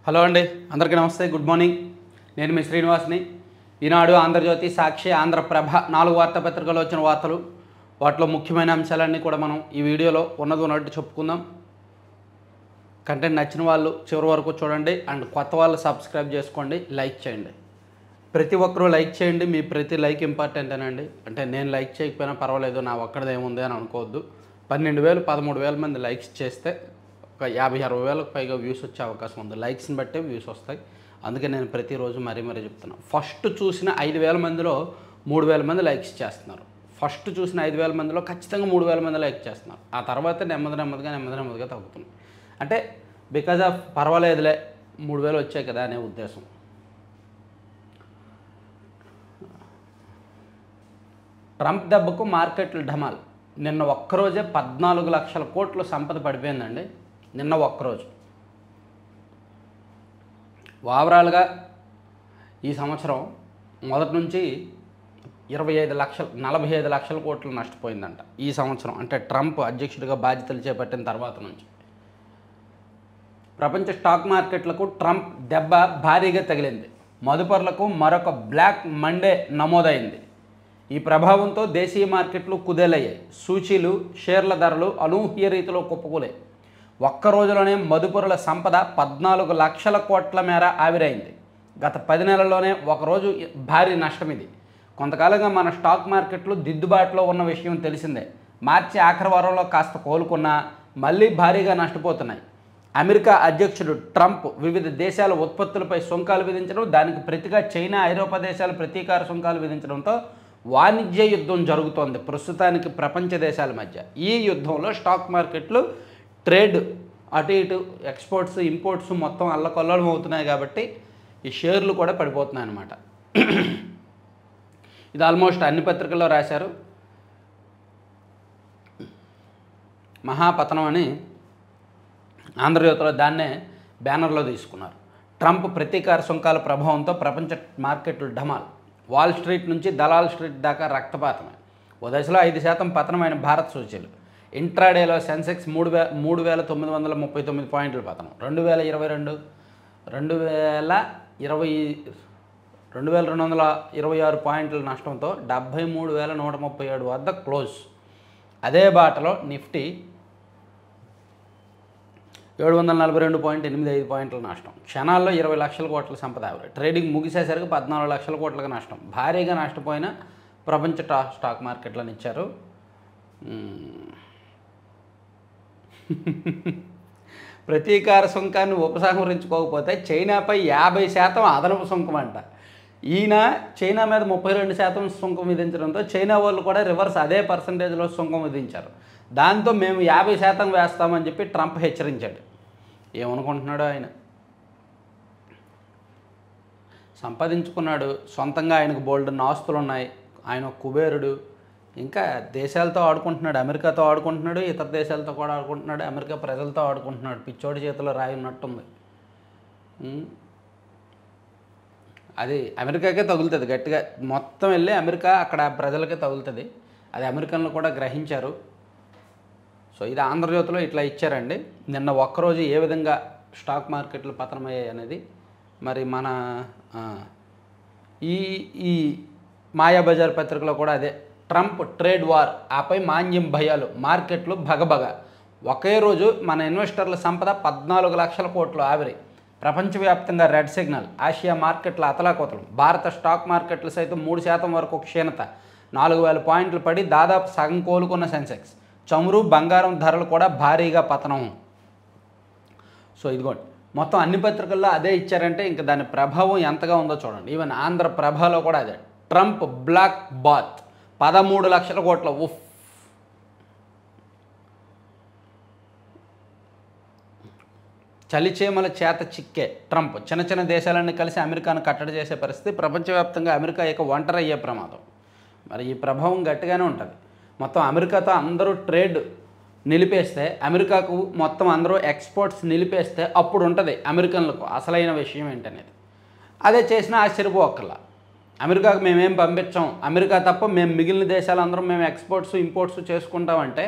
Hello అండి, అందరికీ నమస్తే, గుడ్ మార్నింగ్. నేను మీ శ్రీనివాస్ని. ఈనాడు, ఆంధ్రజ్యోతి, సాక్షి, ఆంధ్రప్రభ 4 వార్తాపత్రికల్లో వచ్చిన వార్తలు, వాటిలో ముఖ్యమైన అంశాలన్నీ కూడా మనం ఈ వీడియోలో ఉన్నట్టు చెప్పుకుందాం. కంటెంట్ నచ్చిన వాళ్ళు చివరి వరకు చూడండి అండ్ కొత్త వాళ్ళు సబ్స్క్రైబ్ చేసుకోండి, లైక్ చేయండి. ప్రతి ఒక్కరూ లైక్ చేయండి. మీ ప్రతి లైక్ ఇంపార్టెంటేనండి. అంటే నేను లైక్ చేయకపోయినా పర్వాలేదు, నా ఒక్కడిదేముంది అని అనుకోవద్దు. 12,000 13,000 మంది లైక్స్ చేస్తే ఒక 50-60 వేలకు పైగా వ్యూస్ వచ్చే అవకాశం ఉంది. లైక్స్ని బట్టే వ్యూస్ వస్తాయి. అందుకే నేను ప్రతిరోజు మరీ చెప్తున్నాను. ఫస్ట్ చూసిన 5,000 మందిలో 3,000 మంది లైక్స్ చేస్తున్నారు. ఫస్ట్ చూసిన 5,000 మందిలో ఖచ్చితంగా 3,000 మంది లైక్ చేస్తున్నారు. ఆ తర్వాత నెమ్మదిగా తగ్గుతుంది. అంటే బికాజ్ ఆఫ్ పర్వాలేదులే 3,000 వచ్చాయి కదా అనే ఉద్దేశం. ట్రంప్ దెబ్బకు మార్కెట్లు ఢమాల్. నిన్న ఒక్కరోజే 14 లక్షల కోట్ల సంపద పడిపోయిందండి. నిన్న ఒక్కరోజు. ఓవరాల్గా ఈ సంవత్సరం మొదటి నుంచి 45 లక్షల కోట్లు నష్టపోయిందంట ఈ సంవత్సరం. అంటే ట్రంప్ అధ్యక్షుడిగా బాధ్యతలు చేపట్టిన తర్వాత నుంచి. ప్రపంచ స్టాక్ మార్కెట్లకు ట్రంప్ దెబ్బ భారీగా తగిలింది. మదుపరులకు మరొక బ్లాక్ మండే నమోదైంది. ఈ ప్రభావంతో దేశీయ మార్కెట్లు కుదేలయ్యాయి. సూచీలు, షేర్ల ధరలు అనూహ్య రీతిలో కుప్పకూలాయి. ఒక్క రోజులోనే మదుపరుల సంపద 14 లక్షల కోట్ల మేర ఆవిరైంది. గత 10 నెలల్లోనే ఒకరోజు భారీ నష్టం ఇది. కొంతకాలంగా మన స్టాక్ మార్కెట్లు దిద్దుబాటులో ఉన్న విషయం తెలిసిందే. మార్చి ఆఖరి వారంలో కాస్త కోలుకున్నా మళ్ళీ భారీగా నష్టపోతున్నాయి. అమెరికా అధ్యక్షుడు ట్రంప్ వివిధ దేశాల ఉత్పత్తులపై సుంకాలు విధించడం, దానికి ప్రతిగా చైనా, ఐరోపా దేశాలు ప్రతీకార సుంకాలు విధించడంతో వాణిజ్య యుద్ధం జరుగుతోంది ప్రస్తుతానికి ప్రపంచ దేశాల మధ్య. ఈ యుద్ధంలో స్టాక్ మార్కెట్లు ట్రేడ్ అటు ఇటు ఎక్స్పోర్ట్స్ ఇంపోర్ట్స్ మొత్తం అల్లకల్లోలం అవుతున్నాయి. కాబట్టి ఈ షేర్లు కూడా పడిపోతున్నాయి అన్నమాట. ఇది ఆల్మోస్ట్ అన్ని పత్రికల్లో రాశారు. మహాపతనం అని ఆంధ్రజ్యోతిలో దాన్నే బ్యానర్లో తీసుకున్నారు. ట్రంప్ ప్రతీకార సుంకాల ప్రభావంతో ప్రపంచ మార్కెట్లు ఢమాల్. వాల్ స్ట్రీట్ నుంచి దలాల్ స్ట్రీట్ దాకా రక్తపాతమే. ఓ దశలో 5% పతనమైన భారత్ సూచీలు. ఇంట్రాడేలో సెన్సెక్స్ 3,939 పాయింట్ల పతనం. 2,226 పాయింట్ల నష్టంతో 73,137 వద్ద క్లోజ్. అదే బాటలో నిఫ్టీ 742.85 పాయింట్ల నష్టం. క్షణాల్లో 20 లక్షల కోట్ల సంపద ఆవిరి. ట్రేడింగ్ ముగిసేసరికి 14 లక్షల కోట్లకు నష్టం. భారీగా నష్టపోయిన ప్రపంచ స్టాక్ మార్కెట్లను ఇచ్చారు. ప్రతీకార సుంకాన్ని ఉపసంహరించుకోకపోతే చైనాపై 50% అదనపు సుంకం అంట. ఈయన చైనా మీద 32% సుంకం విధించడంతో చైనా వాళ్ళు కూడా రివర్స్ అదే పర్సంటేజ్లో సుంకం విధించారు. దాంతో మేము 50% వేస్తామని చెప్పి ట్రంప్ హెచ్చరించాడు. ఏమనుకుంటున్నాడో ఆయన. సంపాదించుకున్నాడు, సొంతంగా ఆయనకు బోల్డెన్ ఆస్తులు ఉన్నాయి, ఆయన కుబేరుడు. ఇంకా దేశాలతో ఆడుకుంటున్నాడు, అమెరికాతో ఆడుకుంటున్నాడు, ఇతర దేశాలతో కూడా ఆడుకుంటున్నాడు, అమెరికా ప్రజలతో ఆడుకుంటున్నాడు. పిచ్చోడి చేతిలో రాయి ఉన్నట్టుంది. అది అమెరికాకే తగులుతుంది గట్టిగా. మొత్తం వెళ్ళి అమెరికా అక్కడ ప్రజలకే తగులుతుంది. అది అమెరికన్లు కూడా గ్రహించారు. సో ఇది ఆంధ్రజ్యోతిలో ఇట్లా ఇచ్చారండి. నిన్న ఒక్కరోజు ఏ విధంగా స్టాక్ మార్కెట్లు పతనమయ్యాయి అనేది. మరి మన ఈ మాయాబజార్ పత్రికలో కూడా అదే. ట్రంప్ ట్రేడ్ వార్, ఆపై మాంద్యం భయాలు, మార్కెట్లు భగభగ. ఒకే రోజు మన ఇన్వెస్టర్ల సంపద 14 లక్షల కోట్లు ఆవిరి. ప్రపంచవ్యాప్తంగా రెడ్ సిగ్నల్. ఆసియా మార్కెట్ల అతలాకుతలం. భారత స్టాక్ మార్కెట్లు సైతం 3% వరకు క్షీణత. 4,000 పాయింట్లు పడి దాదాపు సగం కోలుకున్న సెన్సెక్స్. చమురు, బంగారం ధరలు కూడా భారీగా పతనం. సో ఇదిగోండి, మొత్తం అన్ని పత్రికల్లో అదే ఇచ్చారంటే ఇంకా దాని ప్రభావం ఎంతగా ఉందో చూడండి. ఈవెన్ ఆంధ్రప్రభలో కూడా అదే. ట్రంప్ బ్లాక్ బాత్ 13 లక్షల కోట్ల ఉఫ్. చలిచేమల చేత చిక్కే ట్రంప్. చిన్న దేశాలన్నీ కలిసి అమెరికాను కట్టడి చేసే పరిస్థితి. ప్రపంచవ్యాప్తంగా అమెరికా ఇక ఒంటరి అయ్యే ప్రమాదం. మరి ఈ ప్రభావం గట్టిగానే ఉంటుంది. మొత్తం అమెరికాతో అందరూ ట్రేడ్ నిలిపేస్తే, అమెరికాకు మొత్తం అందరూ ఎక్స్పోర్ట్స్ నిలిపేస్తే అప్పుడు ఉంటుంది అమెరికన్లకు అసలైన విషయం ఏంటనేది. అదే చేసినా ఆశ్చర్యపోక్కర్లా. అమెరికాకు మేమేం పంపించాం, అమెరికా తప్ప మేము మిగిలిన దేశాలందరం మేము ఎక్స్పోర్ట్స్ ఇంపోర్ట్స్ చేసుకుంటామంటే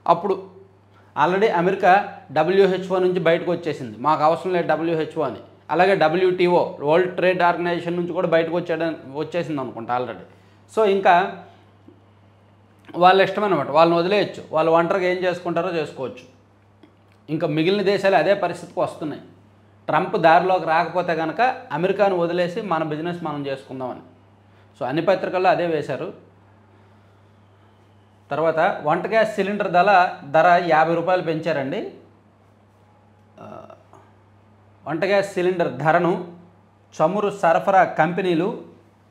అప్పుడు ఆల్రెడీ అమెరికా WHO నుంచి బయటకు వచ్చేసింది, మాకు అవసరం లేదు WHO అని. అలాగే WTO వరల్డ్ ట్రేడ్ ఆర్గనైజేషన్ నుంచి కూడా బయటకు వచ్చేసింది అనుకుంటా ఆల్రెడీ. సో ఇంకా వాళ్ళ ఇష్టం అనమాట, వాళ్ళని వదిలేయచ్చు, వాళ్ళు ఒంటరిగా ఏం చేసుకుంటారో చేసుకోవచ్చు. ఇంకా మిగిలిన దేశాలు అదే పరిస్థితికి వస్తున్నాయి. ట్రంప్ దారిలోకి రాకపోతే కనుక అమెరికాను వదిలేసి మన బిజినెస్ మనం చేసుకుందామని. సో అన్ని పత్రికల్లో అదే వేశారు. తర్వాత వంట గ్యాస్ సిలిండర్ ధర 50 రూపాయలు పెంచారండి. వంట గ్యాస్ సిలిండర్ ధరను చమురు సరఫరా కంపెనీలు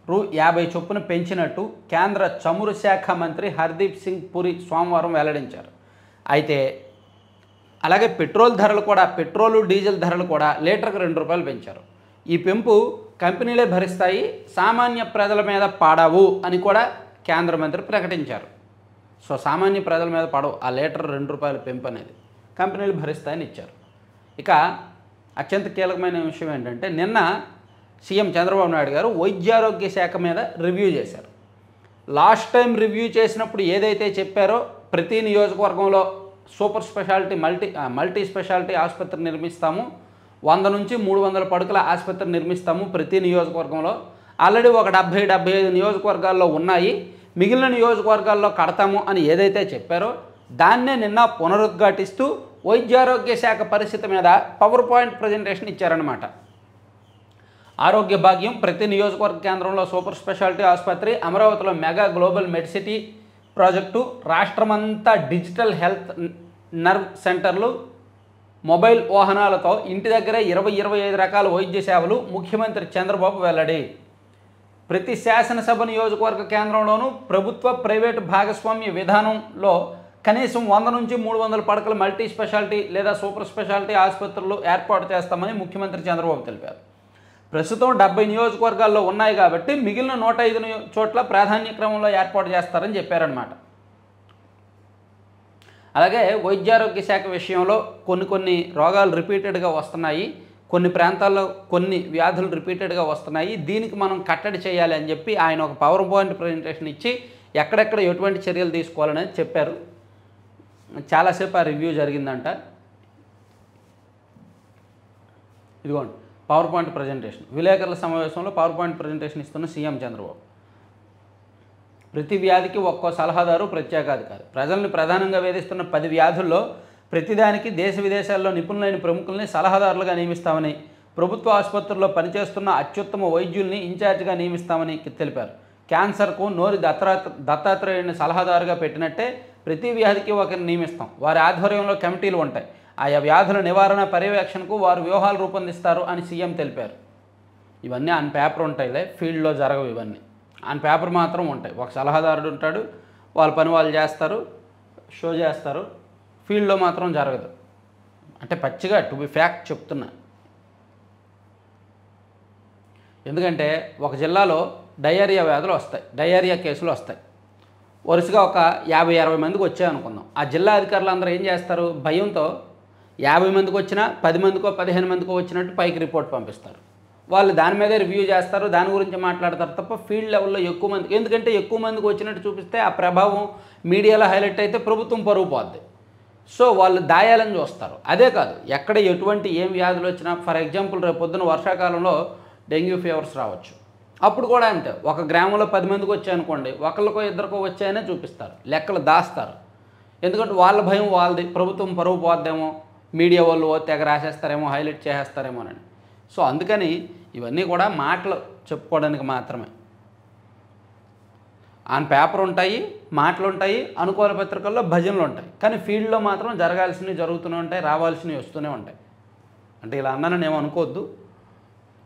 రూ. 50 చొప్పున పెంచినట్టు కేంద్ర చమురు శాఖ మంత్రి హర్దీప్ సింగ్ పురి సోమవారం వెల్లడించారు. అయితే అలాగే పెట్రోలు డీజిల్ ధరలు కూడా లీటర్కు 2 రూపాయలు పెంచారు. ఈ పెంపు కంపెనీలే భరిస్తాయి, సామాన్య ప్రజల మీద పడవు అని కూడా కేంద్ర మంత్రి ప్రకటించారు. సో సామాన్య ప్రజల మీద పడవు, ఆ లీటర్ 2 రూపాయల పెంపు అనేది కంపెనీలు భరిస్తాయని ఇచ్చారు. ఇక అత్యంత కీలకమైన విషయం ఏంటంటే, నిన్న సీఎం చంద్రబాబు నాయుడు గారు వైద్యారోగ్య శాఖ మీద రివ్యూ చేశారు. లాస్ట్ టైం రివ్యూ చేసినప్పుడు ఏదైతే చెప్పారో, ప్రతి నియోజకవర్గంలో సూపర్ స్పెషాలిటీ మల్టీ స్పెషాలిటీ ఆసుపత్రి నిర్మిస్తాము, 100 నుంచి 300 పడుకల ఆసుపత్రి నిర్మిస్తాము ప్రతి నియోజకవర్గంలో. ఆల్రెడీ ఒక 70-75 నియోజకవర్గాల్లో ఉన్నాయి, మిగిలిన నియోజకవర్గాల్లో కడతాము అని ఏదైతే చెప్పారో దాన్నే నిన్న పునరుద్ఘాటిస్తూ వైద్యారోగ్య శాఖ పరిస్థితి మీద PowerPoint ప్రజెంటేషన్ ఇచ్చారన్నమాట. ఆరోగ్య భాగ్యం, ప్రతి నియోజకవర్గ కేంద్రంలో సూపర్ స్పెషాలిటీ ఆసుపత్రి, అమరావతిలో మెగా గ్లోబల్ మెడిసిటీ ప్రాజెక్టు, రాష్ట్రమంతా డిజిటల్ హెల్త్ నర్వ్ సెంటర్లు, మొబైల్ వాహనాలతో ఇంటి దగ్గరే 20-25 రకాల వైద్య సేవలు ముఖ్యమంత్రి చంద్రబాబు వెల్లడి. ప్రతి శాసనసభ నియోజకవర్గ కేంద్రంలోనూ ప్రభుత్వ ప్రైవేటు భాగస్వామ్య విధానంలో కనీసం 100 నుంచి 300 పడకల మల్టీ స్పెషాలిటీ లేదా సూపర్ స్పెషాలిటీ ఆసుపత్రులు ఏర్పాటు చేస్తామని ముఖ్యమంత్రి చంద్రబాబు తెలిపారు. ప్రస్తుతం 70 నియోజకవర్గాల్లో ఉన్నాయి కాబట్టి మిగిలిన 105 చోట్ల ప్రాధాన్య క్రమంలో ఏర్పాటు చేస్తారని చెప్పారన్నమాట. అలాగే వైద్యారోగ్య శాఖ విషయంలో కొన్ని రోగాలు రిపీటెడ్గా వస్తున్నాయి, కొన్ని ప్రాంతాల్లో కొన్ని వ్యాధులు రిపీటెడ్గా వస్తున్నాయి, దీనికి మనం కట్టడి చేయాలి అని చెప్పి ఆయన ఒక PowerPoint ప్రజెంటేషన్ ఇచ్చి ఎక్కడెక్కడ ఎటువంటి చర్యలు తీసుకోవాలనేది చెప్పారు. చాలాసేపు ఆ రివ్యూ జరిగిందంట. ఇదిగోండి PowerPoint ప్రజెంటేషన్. విలేకరుల సమావేశంలో PowerPoint ప్రజెంటేషన్ ఇస్తున్న సీఎం చంద్రబాబు. ప్రతి వ్యాధికి ఒక్కో సలహాదారు, ప్రత్యేకాధికారి. ప్రజల్ని ప్రధానంగా వేధిస్తున్న 10 వ్యాధుల్లో ప్రతిదానికి దేశ విదేశాల్లో నిపుణులైన ప్రముఖుల్ని సలహాదారులుగా నియమిస్తామని, ప్రభుత్వ ఆసుపత్రుల్లో పనిచేస్తున్న అత్యుత్తమ వైద్యుల్ని ఇన్ఛార్జిగా నియమిస్తామని తెలిపారు. క్యాన్సర్కు నోరి దత్తాత్రేయుడిని సలహాదారుగా పెట్టినట్టే ప్రతి వ్యాధికి ఒకరిని నియమిస్తాం. వారి ఆధ్వర్యంలో కమిటీలు ఉంటాయి. ఆయా వ్యాధుల నివారణ పర్యవేక్షణకు వారు వ్యూహాలు రూపొందిస్తారు అని సీఎం తెలిపారు. ఇవన్నీ ఆన్ పేపర్ ఉంటాయిలే, ఫీల్డ్లో జరగవు ఇవన్నీ. ఆన్ పేపర్ మాత్రం ఉంటాయి. ఒక సలహాదారుడు ఉంటాడు, వాళ్ళ పని వాళ్ళు చేస్తారు, షో చేస్తారు, ఫీల్డ్లో మాత్రం జరగదు. అంటే పచ్చిగా టు బి ఫ్యాక్ట్ చెప్తున్నా. ఎందుకంటే ఒక జిల్లాలో డయేరియా వ్యాధులు వస్తాయి, డయేరియా కేసులు వస్తాయి. వరుసగా ఒక 50-60 మందికి వచ్చాయనుకుందాం. ఆ జిల్లా అధికారులు అందరూ ఏం చేస్తారు, భయంతో 50 మందికి వచ్చినా 10 మందికో 15 మందికో వచ్చినట్టు పైకి రిపోర్ట్ పంపిస్తారు. వాళ్ళు దాని మీదే రివ్యూ చేస్తారు, దాని గురించి మాట్లాడతారు తప్ప ఫీల్డ్ లెవెల్లో ఎక్కువ మందికి, ఎందుకంటే ఎక్కువ మందికి వచ్చినట్టు చూపిస్తే ఆ ప్రభావం మీడియాలో హైలైట్ అయితే ప్రభుత్వం పరుగు పోద్ది. సో వాళ్ళు దాయాలని చూస్తారు. అదే కాదు, ఎక్కడ ఎటువంటి ఏం వ్యాధులు వచ్చినా, ఫర్ ఎగ్జాంపుల్ రేపు పొద్దున వర్షాకాలంలో డెంగ్యూ ఫీవర్స్ రావచ్చు, అప్పుడు కూడా అంతే. ఒక గ్రామంలో 10 మందికి వచ్చాయనుకోండి, ఒకరికో ఇద్దరికో వచ్చాయనే చూపిస్తారు, లెక్కలు దాస్తారు. ఎందుకంటే వాళ్ళ భయం వాళ్ళది, ప్రభుత్వం పరుగు పోద్దేమో, మీడియా వాళ్ళు తెగ రాసేస్తారేమో, హైలైట్ చేసేస్తారేమోనని. సో అందుకని ఇవన్నీ కూడా మాటలు చెప్పుకోవడానికి మాత్రమే. ఆన్ పేపర్ ఉంటాయి, మాటలు ఉంటాయి, అనుకూల పత్రికల్లో భజనలు ఉంటాయి, కానీ ఫీల్డ్లో మాత్రం జరగాల్సినవి జరుగుతూనే ఉంటాయి, రావాల్సినవి వస్తూనే ఉంటాయి. అంటే ఇలా అన్నానని ఏమో అనుకోవద్దు,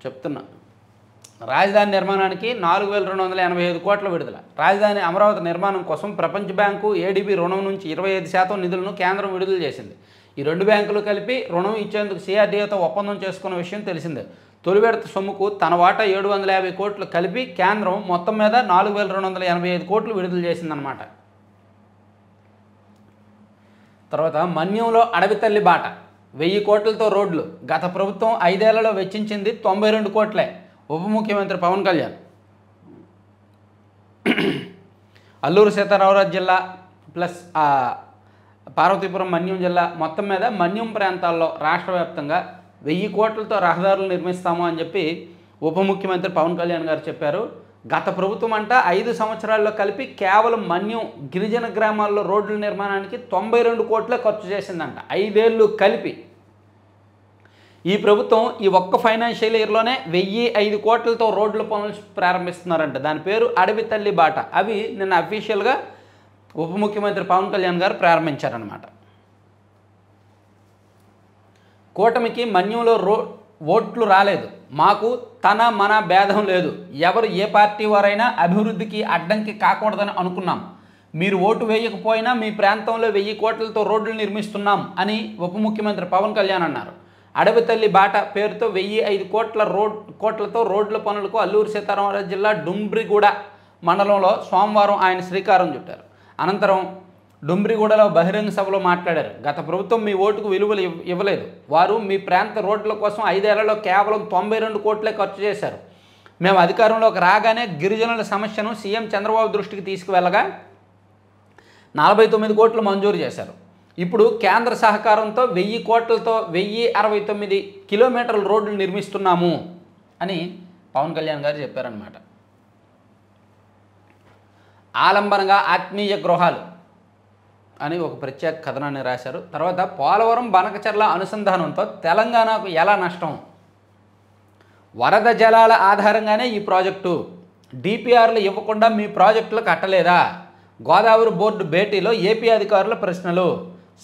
చెప్తున్నా. రాజధాని నిర్మాణానికి 4,285 కోట్ల విడుదల. రాజధాని అమరావతి నిర్మాణం కోసం ప్రపంచ బ్యాంకు ADB రుణం నుంచి 25% నిధులను కేంద్రం విడుదల చేసింది. ఈ 2 బ్యాంకులు కలిపి రుణం ఇచ్చేందుకు CRDAతో ఒప్పందం చేసుకున్న విషయం తెలిసిందే. తొలి విడత సొమ్ముకు తన వాటా 750 కోట్లు కలిపి కేంద్రం మొత్తం మీద 4,285 కోట్లు విడుదల చేసిందనమాట. తర్వాత మన్యంలో అడవి తల్లి బాట, 1000 కోట్లతో రోడ్లు. గత ప్రభుత్వం 5 ఏళ్లలో వెచ్చించింది 92 కోట్లే. ఉప ముఖ్యమంత్రి పవన్ కళ్యాణ్. అల్లూరు సీతారామరాజు జిల్లా ప్లస్ పార్వతీపురం మన్యం జిల్లా మొత్తం మీద మన్యం ప్రాంతాల్లో రాష్ట్ర వ్యాప్తంగా 1000 కోట్లతో రహదారులు నిర్మిస్తాము అని చెప్పి ఉప ముఖ్యమంత్రి పవన్ కళ్యాణ్ గారు చెప్పారు. గత ప్రభుత్వం అంట 5 సంవత్సరాల్లో కలిపి కేవలం మన్యం గిరిజన గ్రామాల్లో రోడ్ల నిర్మాణానికి 92 కోట్లే ఖర్చు చేసిందంట. 5 ఏళ్ళు కలిపి. ఈ ప్రభుత్వం ఈ ఒక్క ఫైనాన్షియల్ ఇయర్లోనే 1005 కోట్లతో రోడ్ల పనులు ప్రారంభిస్తున్నారంట. దాని పేరు అడవి తల్లి బాట. అవి నిన్న అఫీషియల్గా ఉప ముఖ్యమంత్రి పవన్ కళ్యాణ్ గారు ప్రారంభించారన్నమాట. కూటమికి మన్యంలో ఓట్లు రాలేదు. మాకు తన మన భేదం లేదు. ఎవరు ఏ పార్టీ వారైనా అభివృద్ధికి అడ్డంకి కాకూడదని అనుకున్నాం. మీరు ఓటు వేయకపోయినా మీ ప్రాంతంలో 1000 కోట్లతో రోడ్లు నిర్మిస్తున్నాం అని ఉప ముఖ్యమంత్రి పవన్ కళ్యాణ్ అన్నారు. అడవి తల్లి బాట పేరుతో 1005 కోట్లతో రోడ్ల పనులకు అల్లూరు సీతారామరాజు జిల్లా డుంబ్రిగూడ మండలంలో సోమవారం ఆయన శ్రీకారం చుట్టారు. అనంతరం డుంబ్రిగూడలో బహిరంగ సభలో మాట్లాడారు. గత ప్రభుత్వం మీ ఓటుకు విలువలు ఇవ్వలేదు. వారు మీ ప్రాంత రోడ్ల కోసం 5 ఏళ్లలో కేవలం 92 కోట్లే ఖర్చు చేశారు. మేము అధికారంలోకి రాగానే గిరిజనుల సమస్యను సీఎం చంద్రబాబు దృష్టికి తీసుకువెళ్ళగా 49 కోట్లు మంజూరు చేశారు. ఇప్పుడు కేంద్ర సహకారంతో 1000 కోట్లతో 1069 కిలోమీటర్ల రోడ్లు నిర్మిస్తున్నాము అని పవన్ కళ్యాణ్ గారు చెప్పారన్నమాట. ఆలంబనగా ఆత్మీయ గృహాలు అని ఒక ప్రత్యేక కథనాన్ని రాశారు. తర్వాత పోలవరం బనకచెర్ల అనుసంధానంతో తెలంగాణకు ఎలా నష్టం? వరద జలాల ఆధారంగానే ఈ ప్రాజెక్టు. డిపిఆర్లు ఇవ్వకుండా మీ ప్రాజెక్టులు కట్టలేదా? గోదావరి బోర్డు భేటీలో ఏపీ అధికారుల ప్రశ్నలు.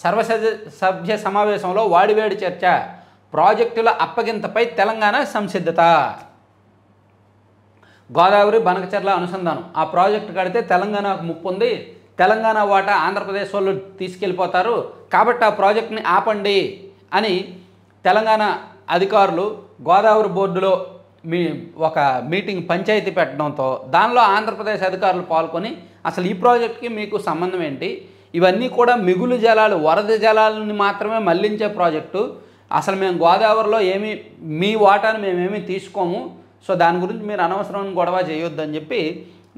సర్వసభ్య సమావేశంలో వాడివేడి చర్చ. ప్రాజెక్టుల అప్పగింతపై తెలంగాణ సంసిద్ధత. గోదావరి బనకచెర్ల అనుసంధానం. ఆ ప్రాజెక్టు కడితే తెలంగాణకు ముప్పు ఉంది. తెలంగాణ వాటా ఆంధ్రప్రదేశ్ వాళ్ళు తీసుకెళ్ళిపోతారు. కాబట్టి ఆ ప్రాజెక్ట్ని ఆపండి అని తెలంగాణ అధికారులు గోదావరి బోర్డులో ఒక మీటింగ్ పంచాయతీ పెట్టడంతో దానిలో ఆంధ్రప్రదేశ్ అధికారులు పాల్గొని అసలు ఈ ప్రాజెక్ట్కి మీకు సంబంధం ఏంటి? ఇవన్నీ కూడా మిగులు జలాలు, వరద జలాలని మాత్రమే మళ్లించే ప్రాజెక్టు. అసలు మేము గోదావరిలో మీ వాటాను మేమేమీ తీసుకోము. సో దాని గురించి మీరు అనవసరమైన గొడవ చేయొద్దని చెప్పి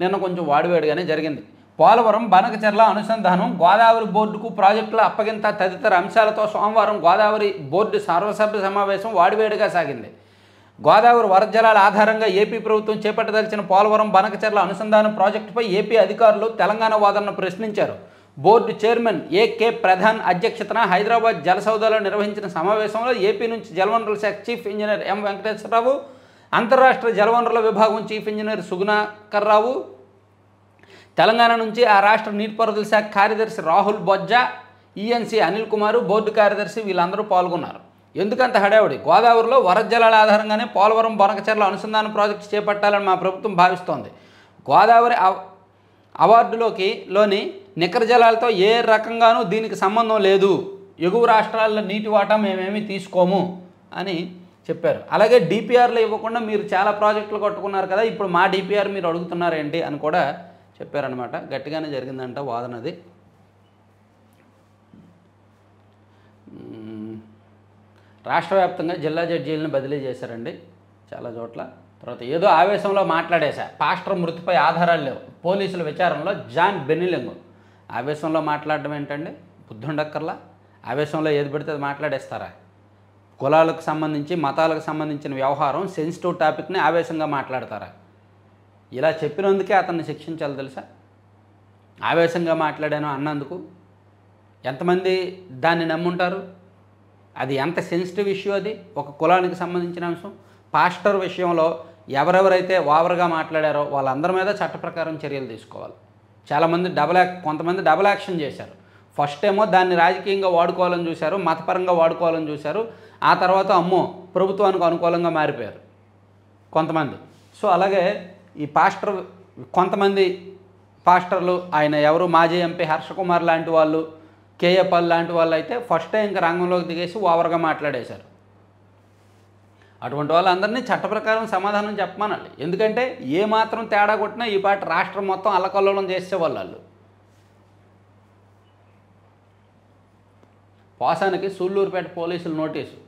నిన్న కొంచెం వాడివేడిగానే జరిగింది. పోలవరం బనకచెర్ల అనుసంధానం, గోదావరి బోర్డుకు ప్రాజెక్టుల అప్పగింత తదితర అంశాలతో సోమవారం గోదావరి బోర్డు సర్వసభ్య సమావేశం వాడివేడిగా సాగింది. గోదావరి వరద జలాల ఆధారంగా ఏపీ ప్రభుత్వం చేపట్టదలిచిన పోలవరం బనకచెర్ల అనుసంధానం ప్రాజెక్టుపై ఏపీ అధికారులు తెలంగాణ వాదనను ప్రశ్నించారు. బోర్డు చైర్మన్ ఏకే ప్రధాన్ అధ్యక్షతన హైదరాబాద్ జలసౌధలో నిర్వహించిన సమావేశంలో ఏపీ నుంచి జలవనరుల శాఖ చీఫ్ ఇంజనీర్ ఎం వెంకటేశ్వరరావు, అంతర్రాష్ట్ర జలవనరుల విభాగం చీఫ్ ఇంజనీర్ సుగుణాకర్ రావు, తెలంగాణ నుంచి ఆ రాష్ట్ర నీటిపారుదల శాఖ కార్యదర్శి రాహుల్ బొజ్జా, ఈఎన్సీ అనిల్ కుమార్, బోర్డు కార్యదర్శి వీళ్ళందరూ పాల్గొన్నారు. ఎందుకంత హడావుడి? గోదావరిలో వరద జలాల ఆధారంగానే పోలవరం బనకచెర్ల అనుసంధాన ప్రాజెక్టు చేపట్టాలని మా ప్రభుత్వం భావిస్తోంది. గోదావరి లోని నికర జలాలతో ఏ రకంగానూ దీనికి సంబంధం లేదు. ఎగువ రాష్ట్రాల నీటి వాటా మేమేమీ తీసుకోము అని చెప్పారు. అలాగే డిపిఆర్లు ఇవ్వకుండా మీరు చాలా ప్రాజెక్టులు కట్టుకున్నారు కదా, ఇప్పుడు మా డిపిఆర్ మీరు అడుగుతున్నారేంటి అని కూడా చెప్పారనమాట. గట్టిగానే జరిగిందంట వాదనది. రాష్ట్ర వ్యాప్తంగా జిల్లా జడ్జీలను బదిలీ చేశారండి చాలా చోట్ల. తర్వాత ఏదో ఆవేశంలో మాట్లాడేశా, పాస్టర్ మృతిపై ఆధారాలు లేవు, పోలీసుల విచారణలో జాన్ బెన్నిలింగు. ఆవేశంలో మాట్లాడడం ఏంటండి? బుద్ధుండక్కర్లా. ఆవేశంలో ఏది పెడితే అది మాట్లాడేస్తారా? కులాలకు సంబంధించి మతాలకు సంబంధించిన వ్యవహారం, సెన్సిటివ్ టాపిక్ని ఆవేశంగా మాట్లాడతారా? ఇలా చెప్పినందుకే అతన్ని శిక్షించాలి తెలుసా? ఆవేశంగా మాట్లాడాను అన్నందుకు ఎంతమంది దాన్ని నమ్ముంటారు? అది ఎంత సెన్సిటివ్ ఇష్యూ అది, ఒక కులానికి సంబంధించిన అంశం. పాస్టర్ విషయంలో ఎవరెవరైతే ఓవర్గా మాట్లాడారో వాళ్ళందరి మీద చట్ట ప్రకారం చర్యలు తీసుకోవాలి. చాలామంది కొంతమంది డబుల్ యాక్షన్ చేశారు. ఫస్ట్ ఏమో దాన్ని రాజకీయంగా వాడుకోవాలని చూశారు, మతపరంగా వాడుకోవాలని చూశారు. ఆ తర్వాత అమ్మో ప్రభుత్వానికి అనుకూలంగా మారిపోయారు కొంతమంది. సో అలాగే ఈ కొంతమంది పాస్టర్లు, ఆయన ఎవరు మాజీ ఎంపీ హర్షకుమార్ లాంటి వాళ్ళు, కేఏ పాల్ లాంటి వాళ్ళు అయితే ఫస్టే ఇంకా రంగంలోకి దిగేసి ఓవర్గా మాట్లాడేశారు. అటువంటి వాళ్ళందరినీ చట్ట ప్రకారం సమాధానం చెప్పమనాలి. ఎందుకంటే ఏ మాత్రం తేడా కొట్టినా ఈ పాట రాష్ట్రం మొత్తం అల్లకల్లోలం చేసేవాళ్ళు వాళ్ళు. పోసానికి సూళ్ళూరుపేట పోలీసులు నోటీసు.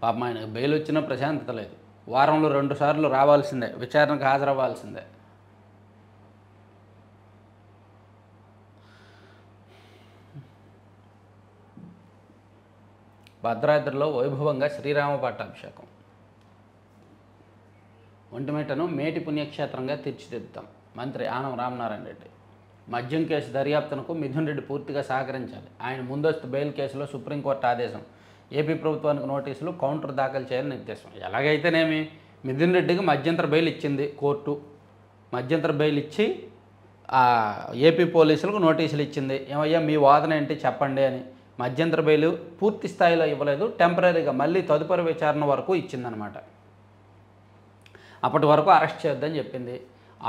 పాపం ఆయనకు బెయిల్ వచ్చినా ప్రశాంతత లేదు. వారంలో 2 సార్లు రావాల్సిందే, విచారణకు హాజరవ్వాల్సిందే. భద్రాద్రిలో వైభవంగా శ్రీరామ పట్టాభిషేకం. ఒంటిమిట్టను మేటి పుణ్యక్షేత్రంగా తీర్చిదిద్దుతాం. మంత్రి ఆనం రామనారాయణ రెడ్డి. మద్యం కేసు దర్యాప్తునకు మిథున్ రెడ్డి పూర్తిగా సహకరించాలి. ఆయన ముందస్తు బెయిల్ కేసులో సుప్రీంకోర్టు ఆదేశం. ఏపీ ప్రభుత్వానికి నోటీసులు, కౌంటర్ దాఖలు చేయాలని నిర్దేశం. ఎలాగైతేనేమి మిథున్ రెడ్డికి మధ్యంతర బెయిల్ ఇచ్చింది కోర్టు. మధ్యంతర బెయిల్ ఇచ్చి ఏపీ పోలీసులకు నోటీసులు ఇచ్చింది. ఏమయ్యా మీ వాదన ఏంటి చెప్పండి అని. మధ్యంతర బెయిల్ పూర్తి స్థాయిలో ఇవ్వలేదు, టెంపరీగా మళ్ళీ తదుపరి విచారణ వరకు ఇచ్చిందనమాట. అప్పటి వరకు అరెస్ట్ చేయొద్దని చెప్పింది.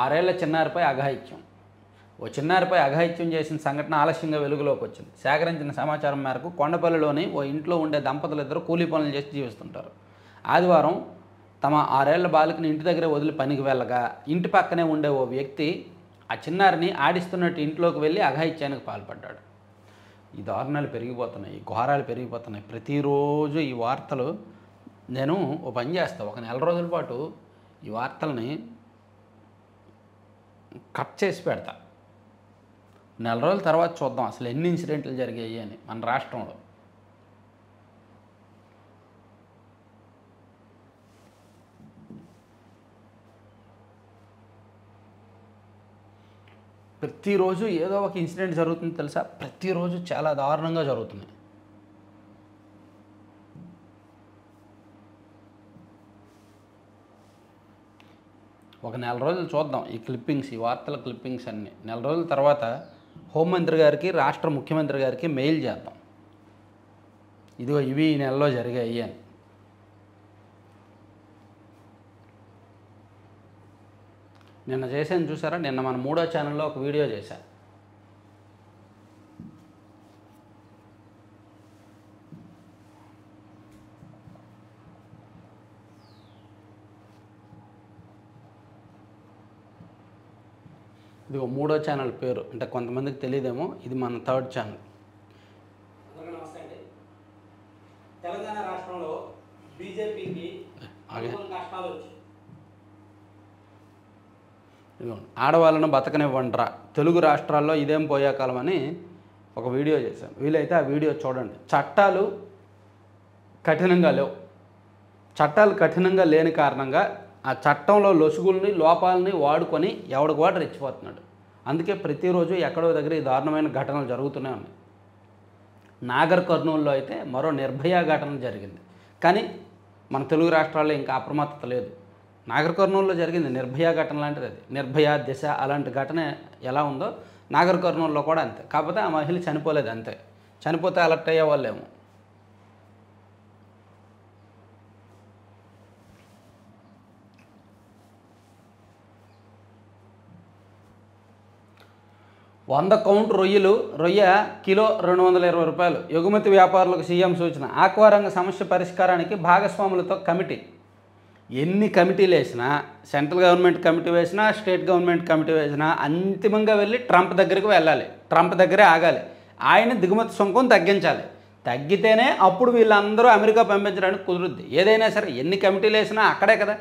6 ఏళ్ల చిన్నారిపై అఘాయిత్యం. ఓ చిన్నారిపై అఘాయిత్యం చేసిన సంఘటన ఆలస్యంగా వెలుగులోకి వచ్చింది. సేకరించిన సమాచారం మేరకు కొండపల్లిలోని ఓ ఇంట్లో ఉండే దంపతులు ఇద్దరు కూలీ పనులు చేసి జీవిస్తుంటారు. ఆదివారం తమ 6 ఏళ్ల బాలికని ఇంటి దగ్గరే వదిలి పనికి వెళ్ళగా ఇంటి పక్కనే ఉండే ఓ వ్యక్తి ఆ చిన్నారిని ఆడిస్తున్నట్టు ఇంట్లోకి వెళ్ళి అఘాయిత్యానికి పాల్పడ్డాడు. ఈ దారుణాలు పెరిగిపోతున్నాయి, ఈ ఘోరాలు పెరిగిపోతున్నాయి. ప్రతిరోజు ఈ వార్తలు నేను ఓ పని చేస్తాను, ఒక నెల రోజుల పాటు ఈ వార్తల్ని కట్ చేసి పెడతా. నెల రోజుల తర్వాత చూద్దాం అసలు ఎన్ని ఇన్సిడెంట్లు జరిగాయి అని మన రాష్ట్రంలో. ప్రతిరోజు ఏదో ఒక ఇన్సిడెంట్ జరుగుతుంది తెలుసా. ప్రతిరోజు చాలా దారుణంగా జరుగుతున్నాయి. ఒక నెల రోజులు చూద్దాం ఈ క్లిప్పింగ్స్, ఈ వార్తల క్లిప్పింగ్స్ అన్నీ. నెల రోజుల తర్వాత హోంమంత్రి గారికి, రాష్ట్ర ముఖ్యమంత్రి గారికి మెయిల్ చేద్దాం, ఇదిగో ఇవి ఈ నెలలో జరిగాయి అని. నిన్న చేశాను చూసారా, నిన్న మన 3వ ఛానల్లో ఒక వీడియో చేశా. ఇదిగో 3వ ఛానల్ పేరు, అంటే కొంతమందికి తెలియదేమో, ఇది మన 3rd ఛానల్. నమస్తే అండి. తెలంగాణ రాష్ట్రంలో బీజేపీకి కష్టాలు వచ్చాయి. ఆడవాళ్ళను బతకనివ్వండిరా, తెలుగు రాష్ట్రాల్లో ఇదేం పోయే కాలం అని ఒక వీడియో చేశాను. వీలైతే ఆ వీడియో చూడండి. చట్టాలు కఠినంగా లేవు. చట్టాలు కఠినంగా లేని కారణంగా ఆ చట్టంలో లొసుగుల్ని, లోపాలని వాడుకొని ఎవడికి వాడు రెచ్చిపోతున్నాడు. అందుకే ప్రతిరోజు ఎక్కడో దగ్గర ఈ దారుణమైన ఘటనలు జరుగుతూనే ఉన్నాయి. నాగర్ కర్నూలులో అయితే మరో నిర్భయ ఘటన జరిగింది. కానీ మన తెలుగు రాష్ట్రాల్లో ఇంకా అప్రమత్తత లేదు. నాగర్ కర్నూలులో జరిగింది నిర్భయ ఘటన లాంటిది. అది నిర్భయ, దిశ అలాంటి ఘటన ఎలా ఉందో నాగర్ కర్నూలులో కూడా అంతే. కాకపోతే ఆ మహిళ చనిపోలేదు అంతే. చనిపోతే అలర్ట్ అయ్యే వాళ్ళేమో. $100 కౌంట్ రొయ్య కిలో $220. ఎగుమతి వ్యాపారులకు సీఎం సూచన. ఆక్వా రంగ సమస్య పరిష్కారానికి భాగస్వాములతో కమిటీ. ఎన్ని కమిటీలు వేసినా, సెంట్రల్ గవర్నమెంట్ కమిటీ వేసినా, స్టేట్ గవర్నమెంట్ కమిటీ వేసినా అంతిమంగా వెళ్ళి ట్రంప్ దగ్గరికి వెళ్ళాలి. ట్రంప్ దగ్గరే ఆగాలి. ఆయన దిగుమతి సుంకం తగ్గించాలి. తగ్గితేనే అప్పుడు వీళ్ళందరూ అమెరికా పంపించడానికి కుదురుద్ది. ఏదైనా సరే ఎన్ని కమిటీలు వేసినా అక్కడే కదా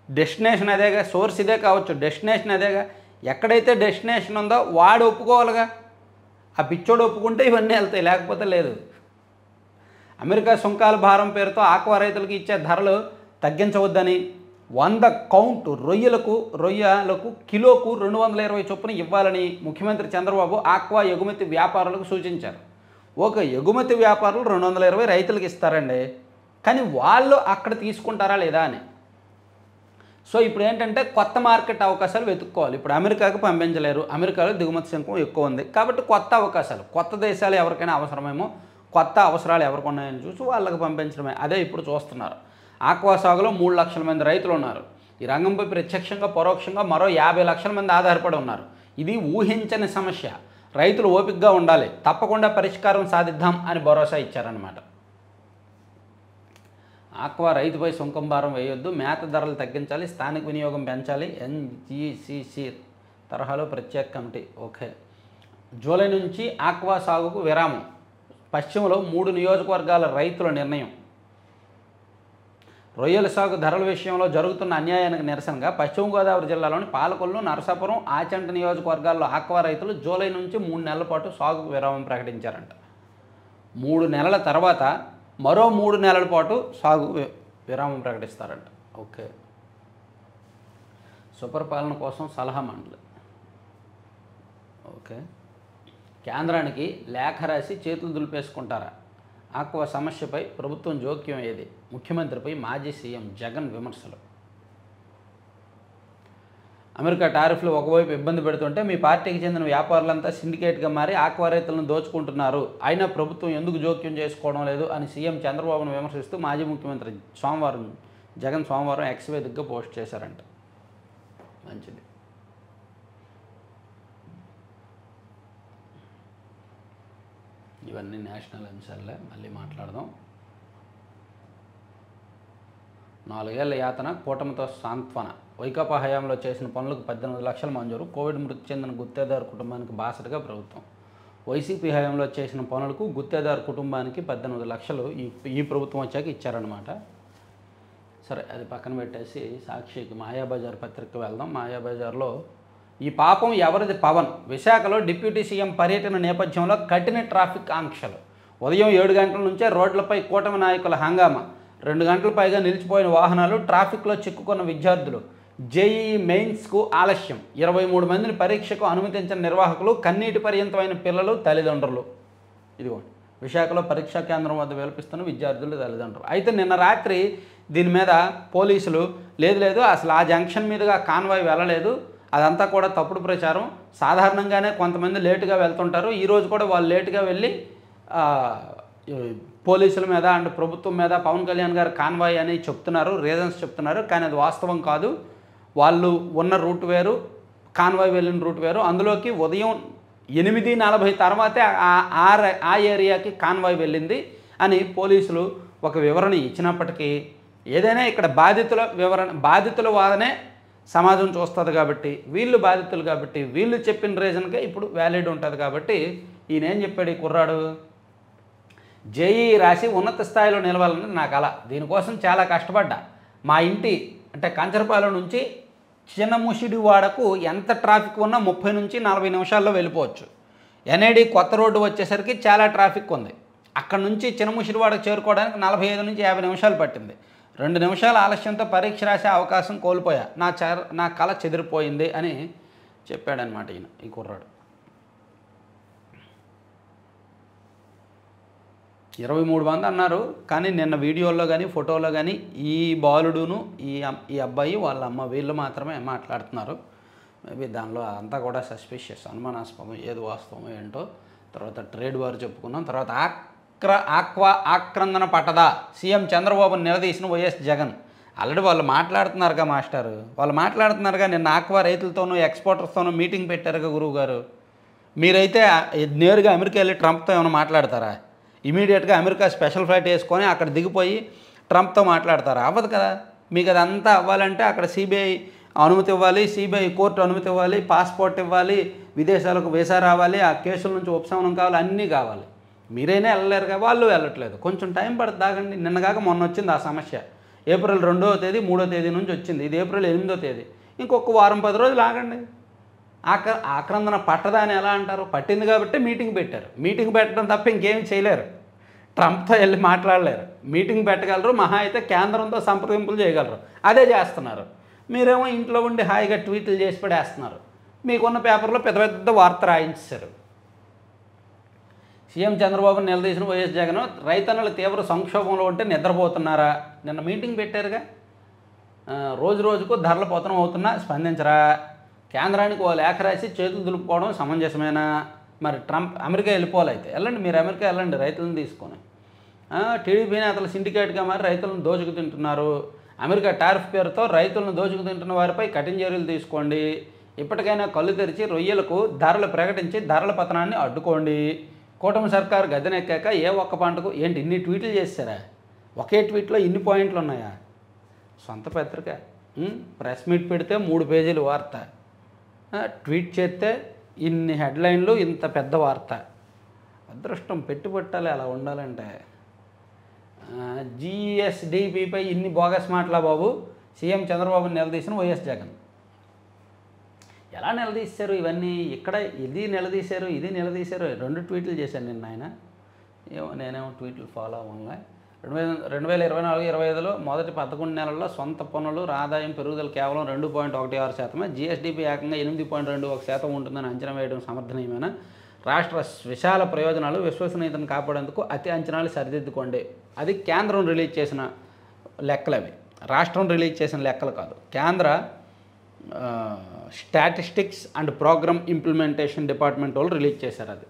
డెస్టినేషన్, అదేగా సోర్స్ ఇదే కావచ్చు, డెస్టినేషన్ అదేగా. ఎక్కడైతే డెస్టినేషన్ ఉందో వాడు ఒప్పుకోవాలిగా. ఆ పిచ్చోడు ఒప్పుకుంటే ఇవన్నీ వెళ్తాయి, లేకపోతే లేదు. అమెరికా సుంకాల భారం పేరుతో ఆక్వా రైతులకు ఇచ్చే ధరలు తగ్గించవద్దని 100 కౌంట్ రొయ్యలకు కిలోకు 220 చొప్పున ఇవ్వాలని ముఖ్యమంత్రి చంద్రబాబు ఆక్వా ఎగుమతి వ్యాపారులకు సూచించారు. ఒక ఎగుమతి వ్యాపారులు 220 రైతులకు ఇస్తారండి, కానీ వాళ్ళు అక్కడ తీసుకుంటారా లేదా అని. సో ఇప్పుడు ఏంటంటే కొత్త మార్కెట్ అవకాశాలు వెతుక్కోవాలి. ఇప్పుడు అమెరికాకు పంపించలేరు, అమెరికాలో దిగుమతి సుంకం ఎక్కువ ఉంది కాబట్టి కొత్త అవకాశాలు, కొత్త దేశాలు ఎవరికైనా అవసరమేమో, కొత్త అవసరాలు ఎవరికి ఉన్నాయని చూసి వాళ్ళకి పంపించడమే. అదే ఇప్పుడు చూస్తున్నారు. ఆక్వా సాగులో 3 లక్షల మంది రైతులు ఉన్నారు. ఈ రంగంపై ప్రత్యక్షంగా పరోక్షంగా మరో 50 లక్షల మంది ఆధారపడి ఉన్నారు. ఇది ఊహించని సమస్య. రైతులు ఓపికగా ఉండాలి, తప్పకుండా పరిష్కారం సాధిద్దాం అని భరోసా ఇచ్చారన్నమాట. ఆక్వా రైతుపై సుంకం భారం వేయొద్దు, మేత ధరలు తగ్గించాలి, స్థానిక వినియోగం పెంచాలి. NGCC తరహాలో ప్రత్యేక కమిటీ. ఓకే. జూలై నుంచి ఆక్వా సాగుకు విరామం. పశ్చిమలో 3 నియోజకవర్గాల రైతుల నిర్ణయం. రొయ్యల సాగు ధరల విషయంలో జరుగుతున్న అన్యాయానికి నిరసనగా పశ్చిమ గోదావరి జిల్లాలోని పాలకొల్లు, నరసాపురం, ఆచంట నియోజకవర్గాల్లో ఆక్వా రైతులు జూలై నుంచి 3 నెలల పాటు సాగుకు విరామం ప్రకటించారంట. 3 నెలల తర్వాత మరో 3 నెలల పాటు సాగు విరామం ప్రకటిస్తారంట. ఓకే. సుపరిపాలన కోసం సలహా మండలి. ఓకే. కేంద్రానికి లేఖ రాసి చేతులు దులిపేసుకుంటారా? ఆక్వా సమస్యపై ప్రభుత్వం జోక్యం ఏది? ముఖ్యమంత్రిపై మాజీ సీఎం జగన్ విమర్శలు. అమెరికా టారిఫ్లు ఒకవైపు ఇబ్బంది పెడుతుంటే మీ పార్టీకి చెందిన వ్యాపారులంతా సిండికేట్గా మారి ఆక్వా రైతులను దోచుకుంటున్నారు. అయినా ప్రభుత్వం ఎందుకు జోక్యం చేసుకోవడం లేదు అని సీఎం చంద్రబాబును విమర్శిస్తూ మాజీ ముఖ్యమంత్రి జగన్ సోమవారం ఎక్స్ వేదికగా పోస్ట్ చేశారంట. మంచిది. ఇవన్నీ నేషనల్ అంశాలే, మళ్ళీ మాట్లాడదాం. 4 ఏళ్ల యాతన, కూటమితో సాంత్వన. వైకాపా హయాంలో చేసిన పనులకు 18 లక్షలు మంజూరు. కోవిడ్ మృతి చెందిన గుత్తేదారు కుటుంబానికి బాసటగా ప్రభుత్వం. వైసీపీ హయాంలో చేసిన పనులకు గుత్తేదారు కుటుంబానికి 18 లక్షలు ఈ ప్రభుత్వం వచ్చాక ఇచ్చారనమాట. సరే, అది పక్కన పెట్టేసి సాక్షికి మాయాబజార్ పత్రికకు వెళ్దాం. మాయాబజార్లో ఈ పాపం ఎవరిది? పవన్. విశాఖలో డిప్యూటీ సీఎం పర్యటన నేపథ్యంలో కఠిన ట్రాఫిక్ ఆంక్షలు. ఉదయం 7 గంటల నుంచే రోడ్లపై కూటమి నాయకుల హంగామా. 2 గంటల పైగా నిలిచిపోయిన వాహనాలు, ట్రాఫిక్లో చిక్కుకున్న విద్యార్థులు. జేఈఈ మెయిన్స్కు ఆలస్యం. 23 మందిని పరీక్షకు అనుమతించిన నిర్వాహకులు, కన్నీటి పర్యంతమైన పిల్లలు, తల్లిదండ్రులు. ఇదిగోండి, విశాఖలో పరీక్షా కేంద్రం వద్ద విలపిస్తున్న విద్యార్థులు, తల్లిదండ్రులు. అయితే నిన్న రాత్రి దీని మీద పోలీసులు లేదు అసలు ఆ జంక్షన్ మీదుగా కాన్వాయ్ వెళ్ళలేదు, అదంతా కూడా తప్పుడు ప్రచారం, సాధారణంగానే కొంతమంది లేటుగా వెళ్తుంటారు, ఈరోజు కూడా వాళ్ళు లేటుగా వెళ్ళి పోలీసుల మీద అండ్ ప్రభుత్వం మీద పవన్ కళ్యాణ్ గారు కాన్వాయ్ అని చెప్తున్నారు, రీజన్స్ చెప్తున్నారు. కానీ అది వాస్తవం కాదు. వాళ్ళు ఉన్న రూట్ వేరు, కాన్వాయ్ వెళ్ళిన రూట్ వేరు. అందులోకి ఉదయం 8:40 తర్వాతే ఆ ఏరియాకి కాన్వాయ్ వెళ్ళింది అని పోలీసులు ఒక వివరణ ఇచ్చినప్పటికీ, ఏదైనా ఇక్కడ బాధితుల వాదనే సమాజం చూస్తుంది కాబట్టి, వీళ్ళు బాధితులు కాబట్టి, వీళ్ళు చెప్పిన రీజన్గా ఇప్పుడు వ్యాలిడ్ ఉంటుంది కాబట్టి, ఈయన ఏం చెప్పాడు ఈ కుర్రాడు? జేఈఈ రాసి ఉన్నత స్థాయిలో నిలవాలని నా కల. దీనికోసం చాలా కష్టపడ్డా. మా ఇంటి అంటే కంచరపాలెం నుంచి చిన్నముషిడివాడకు ఎంత ట్రాఫిక్ ఉన్నా 30 నుంచి 40 నిమిషాల్లో వెళ్ళిపోవచ్చు. ఎన్ఐడి కొత్త రోడ్డు వచ్చేసరికి చాలా ట్రాఫిక్ ఉంది. అక్కడ నుంచి చిన్నముషిడివాడకు చేరుకోవడానికి 45 నుంచి 50 నిమిషాలు పట్టింది. 2 నిమిషాల ఆలస్యంతో పరీక్ష రాసే అవకాశం కోల్పోయా. నా కళ చెదిరిపోయింది అని చెప్పాడనమాట ఈయన, ఈ కుర్రాడు. 23 మంది అన్నారు. కానీ నిన్న వీడియోలో కానీ ఫోటోలో కానీ ఈ బాలుడును ఈ అబ్బాయి వాళ్ళ అమ్మ వీళ్ళు మాత్రమే మాట్లాడుతున్నారు. మేబీ దానిలో అంతా కూడా సస్పిషియస్, అనుమానాస్పదం, ఏది వాస్తవం ఏంటో తర్వాత ట్రేడ్ వారు చెప్పుకున్నాం. తర్వాత ఆక్వా ఆక్రందన పట్టదా? సీఎం చంద్రబాబును నిలదీసిన వైఎస్ జగన్. ఆల్రెడీ వాళ్ళు మాట్లాడుతున్నారుగా మాస్టారు, వాళ్ళు మాట్లాడుతున్నారుగా. నిన్న ఆక్వా రైతులతోనూ ఎక్స్పోర్టర్స్తోనూ మీటింగ్ పెట్టారుగా గురువు గారు. మీరైతే నేరుగా అమెరికా వెళ్ళి ట్రంప్తో ఏమైనా మాట్లాడతారా? ఇమీడియట్గా అమెరికా స్పెషల్ ఫ్లైట్ వేసుకొని అక్కడ దిగిపోయి ట్రంప్తో మాట్లాడతారా? అవ్వదు కదా. మీకు అదంతా అవ్వాలంటే అక్కడ సిబిఐ అనుమతి ఇవ్వాలి, సిబిఐ కోర్టు అనుమతి ఇవ్వాలి, పాస్పోర్ట్ ఇవ్వాలి, విదేశాలకు వీసా రావాలి, ఆ కేసుల నుంచి ఉపశమనం కావాలి, అన్నీ కావాలి. మీరైనా వెళ్ళలేరుగా, వాళ్ళు వెళ్ళట్లేదు. కొంచెం టైం పడుతుంది, ఆగండి. నిన్నగాక మొన్న వచ్చింది ఆ సమస్య. ఏప్రిల్ 2వ తేదీ 3వ తేదీ నుంచి వచ్చింది. ఇది ఏప్రిల్ 8వ తేదీ. ఇంకొక వారం 10 రోజులు ఆగండి. ఆక్రందన పట్టదా అని ఎలా అంటారు? పట్టింది కాబట్టి మీటింగ్ పెట్టారు. మీటింగ్ పెట్టడం తప్ప ఇంకేం చేయలేరు. ట్రంప్తో వెళ్ళి మాట్లాడలేరు. మీటింగ్ పెట్టగలరు, మహా అయితే కేంద్రంతో సంప్రదింపులు చేయగలరు. అదే చేస్తున్నారు. మీరేమో ఇంట్లో ఉండి హాయిగా ట్వీట్లు చేసి పడేస్తున్నారు. మీకున్న పేపర్లో పెద్ద పెద్ద వార్త రాయించారు. సీఎం చంద్రబాబును నిలదీసిన వైఎస్ జగన్. రైతన్నలు తీవ్ర సంక్షోభంలో ఉంటే నిద్రపోతున్నారా? నిన్న మీటింగ్ పెట్టారుగా. రోజు రోజుకు ధరల పతనం అవుతున్నా స్పందించరా? కేంద్రానికి ఓ లేఖ రాసి చేతులు దులుపుకోవడం సమంజసమేనా? మరి ట్రంప్ అమెరికా వెళ్ళిపోవాలి. అయితే వెళ్ళండి, మీరు అమెరికా వెళ్ళండి రైతులను తీసుకొని. టీడీపీ నేతలు సిండికేట్గా మరి రైతులను దోచుకు తింటున్నారు. అమెరికా టారిఫ్ పేరుతో రైతులను దోచుకు తింటున్న వారిపై కఠిన చర్యలు తీసుకోండి. ఇప్పటికైనా కళ్ళు తెరిచి రొయ్యలకు ధరలు ప్రకటించి ధరల పతనాన్ని అడ్డుకోండి. కూటమి సర్కారు గద్దెనెక్కాక ఏ ఒక్క పంటకు ఏంటి ఇన్ని ట్వీట్లు చేశారా? ఒకే ట్వీట్లో ఇన్ని పాయింట్లు ఉన్నాయా? సొంత పత్రిక ప్రెస్ మీట్ పెడితే 3 పేజీలు వార్త, ట్వీట్ చేస్తే ఇన్ని హెడ్లైన్లు, ఇంత పెద్ద వార్త. అదృష్టం పెట్టుబట్టాలి అలా ఉండాలంటే. జిఎస్డిపిపై ఇన్ని బోగస్ మాటలా బాబు? సీఎం చంద్రబాబుని నిలదీసిన వైఎస్ జగన్. ఎలా నిలదీశారు ఇవన్నీ? ఇక్కడ ఇది నిలదీశారు, ఇది నిలదీశారు. 2 ట్వీట్లు చేశాను నిన్న ఆయన. ఏమో నేనేమో ట్వీట్లు ఫాలో అవ్వలే. 2024-25లో మొదటి 11 నెలల్లో సొంత పన్నులు ఆదాయం పెరుగుదల కేవలం 2.16%. జీఎస్డీపీ ఏకంగా 8.21% ఉంటుందని అంచనా వేయడం సమర్థనీయమైన. రాష్ట్ర విశాల ప్రయోజనాలు విశ్వసనీయతను కాపాడేందుకు అతి అంచనాలు సరిదిద్దుకోండి. అది కేంద్రం రిలీజ్ చేసిన లెక్కలు అవి, రాష్ట్రం రిలీజ్ చేసిన లెక్కలు కాదు. కేంద్ర statistics and programme implementation department వాళ్ళు రిలీజ్ చేశారు. అది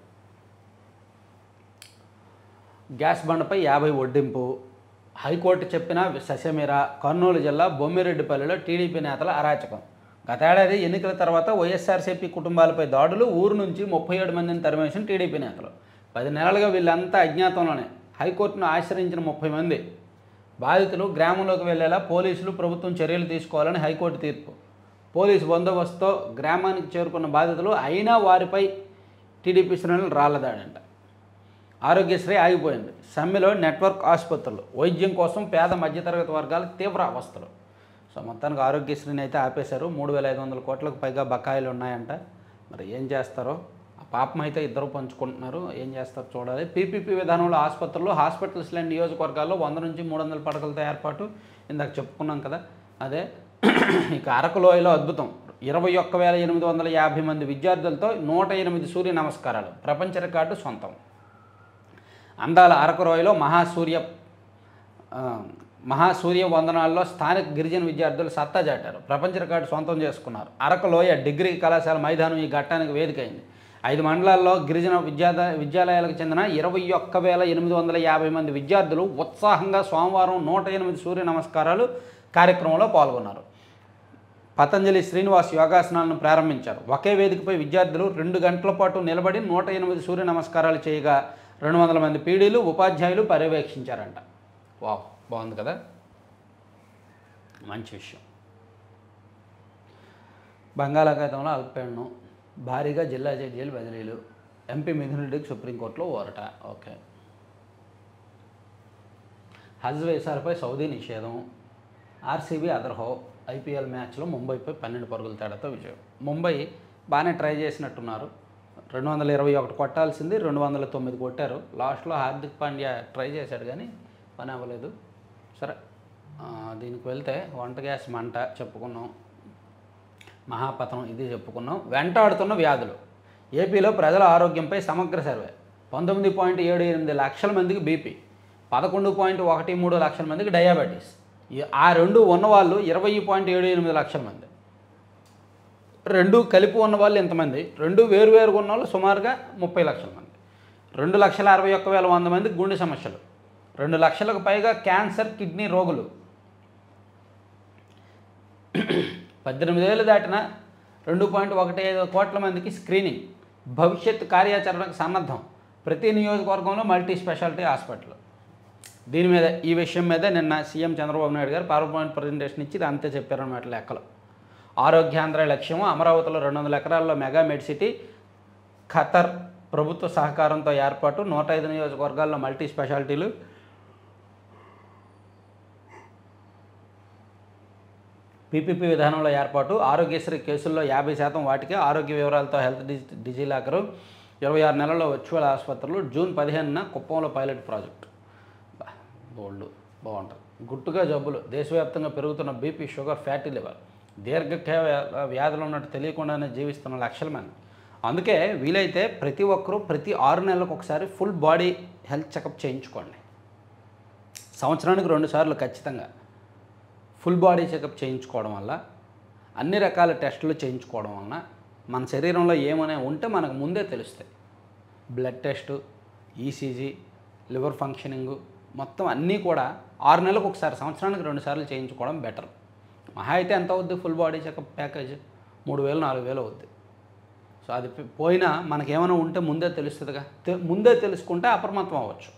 గ్యాస్ బండపై 50 వడ్డింపు, హైకోర్టు చెప్పిన సశమీర. కర్నూలు జిల్లా బొమ్మిరెడ్డిపల్లిలో టీడీపీ నేతల అరాచకం. గతేడాది ఎన్నికల తర్వాత వైఎస్ఆర్సీపీ కుటుంబాలపై దాడులు, ఊరు నుంచి 37 మందిని తరిమేసిన టీడీపీ నేతలు. 10 నెలలుగా వీళ్ళంతా అజ్ఞాతంలోనే. హైకోర్టును ఆశ్రయించిన 30 మంది బాధితులు గ్రామంలోకి వెళ్లేలా పోలీసులు, ప్రభుత్వం చర్యలు తీసుకోవాలని హైకోర్టు తీర్పు. పోలీసు బందోబస్తుతో గ్రామానికి చేరుకున్న బాధితులు, అయినా వారిపై టీడీపీ శ్రేణులు రాళ్లదాడంట. ఆరోగ్యశ్రీ ఆగిపోయింది. సమ్మెలో నెట్వర్క్ ఆసుపత్రులు. వైద్యం కోసం పేద మధ్యతరగతి వర్గాలకు తీవ్ర అవస్థలు. సో మొత్తానికి ఆరోగ్యశ్రీని అయితే ఆపేశారు. 3,500 కోట్లకు పైగా బకాయిలు ఉన్నాయంట. మరి ఏం చేస్తారో, ఆ పాపం అయితే ఇద్దరు పంచుకుంటున్నారు. ఏం చేస్తారో చూడాలి. పీపీపీ విధానంలో ఆసుపత్రులు, హాస్పిటల్స్ లేని నియోజకవర్గాల్లో 100 నుంచి 300 పడకలతో ఏర్పాటు. ఇందాక చెప్పుకున్నాం కదా అదే. ఇక అరకు లోయలో అద్భుతం. 21,850 మంది విద్యార్థులతో 108 సూర్య నమస్కారాలు. ప్రపంచ రికార్డు సొంతం. అందాల అరకు లోయలో మహాసూర్య వందనాల్లో స్థానిక గిరిజన విద్యార్థులు సత్తా చాటారు. ప్రపంచ రికార్డు సొంతం చేసుకున్నారు. అరకు లోయ డిగ్రీ కళాశాల మైదానం ఈ ఘట్టానికి వేదికైంది. 5 మండలాల్లో గిరిజన విద్యాలయాలకు చెందిన 21,850 మంది విద్యార్థులు ఉత్సాహంగా సోమవారం 108 సూర్య నమస్కారాలు కార్యక్రమంలో పాల్గొన్నారు. పతంజలి శ్రీనివాస్ యోగాసనాలను ప్రారంభించారు. ఒకే వేదికపై విద్యార్థులు 2 గంటల పాటు నిలబడి 108 సూర్య నమస్కారాలు చేయగా 200 మంది పీడీలు, ఉపాధ్యాయులు పర్యవేక్షించారంట. వావ్, బాగుంది కదా, మంచి విషయం. బంగాళాఖాతంలో అల్పపీడనం, భారీగా జిల్లా జడ్జీలు బదిలీలు. ఎంపీ మిథున్ రెడ్డికి సుప్రీంకోర్టులో ఊరట. ఓకే. హజ్ వేసాలపై సౌదీ నిషేధం. ఆర్సీబీ అదర్హో. ఐపీఎల్ మ్యాచ్లో ముంబైపై 12 పరుగుల తేడాతో విజయం. ముంబై బాగానే ట్రై చేసినట్టున్నారు. 221 కొట్టాల్సింది 209 కొట్టారు. లాస్ట్లో హార్దిక్ పాండ్యా ట్రై చేశాడు కానీ పని అవ్వలేదు. సరే, దీనికి వెళ్తే వంట గ్యాస్ మంట చెప్పుకున్నాం, మహాపతనం ఇది చెప్పుకున్నాం. వెంటాడుతున్న వ్యాధులు. ఏపీలో ప్రజల ఆరోగ్యంపై సమగ్ర సర్వే. 19.78 లక్షల మందికి బీపీ, 11.13 లక్షల మందికి డయాబెటీస్. ఆ రెండు ఉన్నవాళ్ళు 20.78 లక్షల మంది. రెండు కలిపి ఉన్నవాళ్ళు ఎంతమంది? రెండు వేరువేరుగా ఉన్నవాళ్ళు సుమారుగా 30 లక్షల మంది. 2,61,100 మందికి గుండె సమస్యలు. 2 లక్షలకు పైగా క్యాన్సర్, కిడ్నీ రోగులు. 18 ఏళ్ళు దాటిన 2.15 కోట్ల మందికి స్క్రీనింగ్. భవిష్యత్ కార్యాచరణకు సన్నద్ధం. ప్రతి నియోజకవర్గంలో మల్టీ స్పెషాలిటీ హాస్పిటల్. దీని మీద, ఈ విషయం మీద నిన్న సీఎం చంద్రబాబు నాయుడు గారు పవర్ పాయింట్ ప్రజెంటేషన్ ఇచ్చి అంతే చెప్పారన్నమాట లెక్కలు. ఆరోగ్యాంధ్ర లక్ష్యము. అమరావతిలో 200 ఎకరాల్లో మెగా మెడ్సిటీ. ఖతర్ ప్రభుత్వ సహకారంతో ఏర్పాటు. 105 నియోజకవర్గాల్లో మల్టీ స్పెషాలిటీలు. పీపీపీ విధానంలో ఏర్పాటు. ఆరోగ్యశ్రీ కేసుల్లో 50% వాటికే. ఆరోగ్య వివరాలతో హెల్త్ డిజిలాకరు. 26 నెలల్లో వర్చువల్ ఆసుపత్రులు. జూన్ 15న కుప్పంలో పైలట్ ప్రాజెక్టు. బోల్డ్ బాగుంటుంది. గుట్టుగా జబ్బులు. దేశవ్యాప్తంగా పెరుగుతున్న బీపీ, షుగర్, ఫ్యాటీ లివర్, దీర్ఘకాయ వ్యాధులు ఉన్నట్టు తెలియకుండానే జీవిస్తున్న లక్షల మంది. అందుకే వీలైతే ప్రతి ఒక్కరూ ప్రతి 6 నెలలకు ఒకసారి ఫుల్ బాడీ హెల్త్ చెకప్ చేయించుకోండి. సంవత్సరానికి 2 సార్లు ఖచ్చితంగా ఫుల్ బాడీ చెకప్ చేయించుకోవడం వల్ల, అన్ని రకాల టెస్టులు చేయించుకోవడం వలన మన శరీరంలో ఏమైనా ఉంటే మనకు ముందే తెలుస్తాయి. Blood test, ECG, liver functioning మొత్తం అన్నీ కూడా 6 నెలలకు ఒకసారి, సంవత్సరానికి 2 సార్లు చేయించుకోవడం బెటర్. మహా అయితే ఎంత అవుద్ది ఫుల్ బాడీ చెకప్ ప్యాకేజ్? 3,000-4,000 అవుద్ది. సో అది పోయినా మనకేమైనా ఉంటే ముందే తెలుస్తుందిగా. ముందే తెలుసుకుంటే అప్రమత్తం అవ్వచ్చు.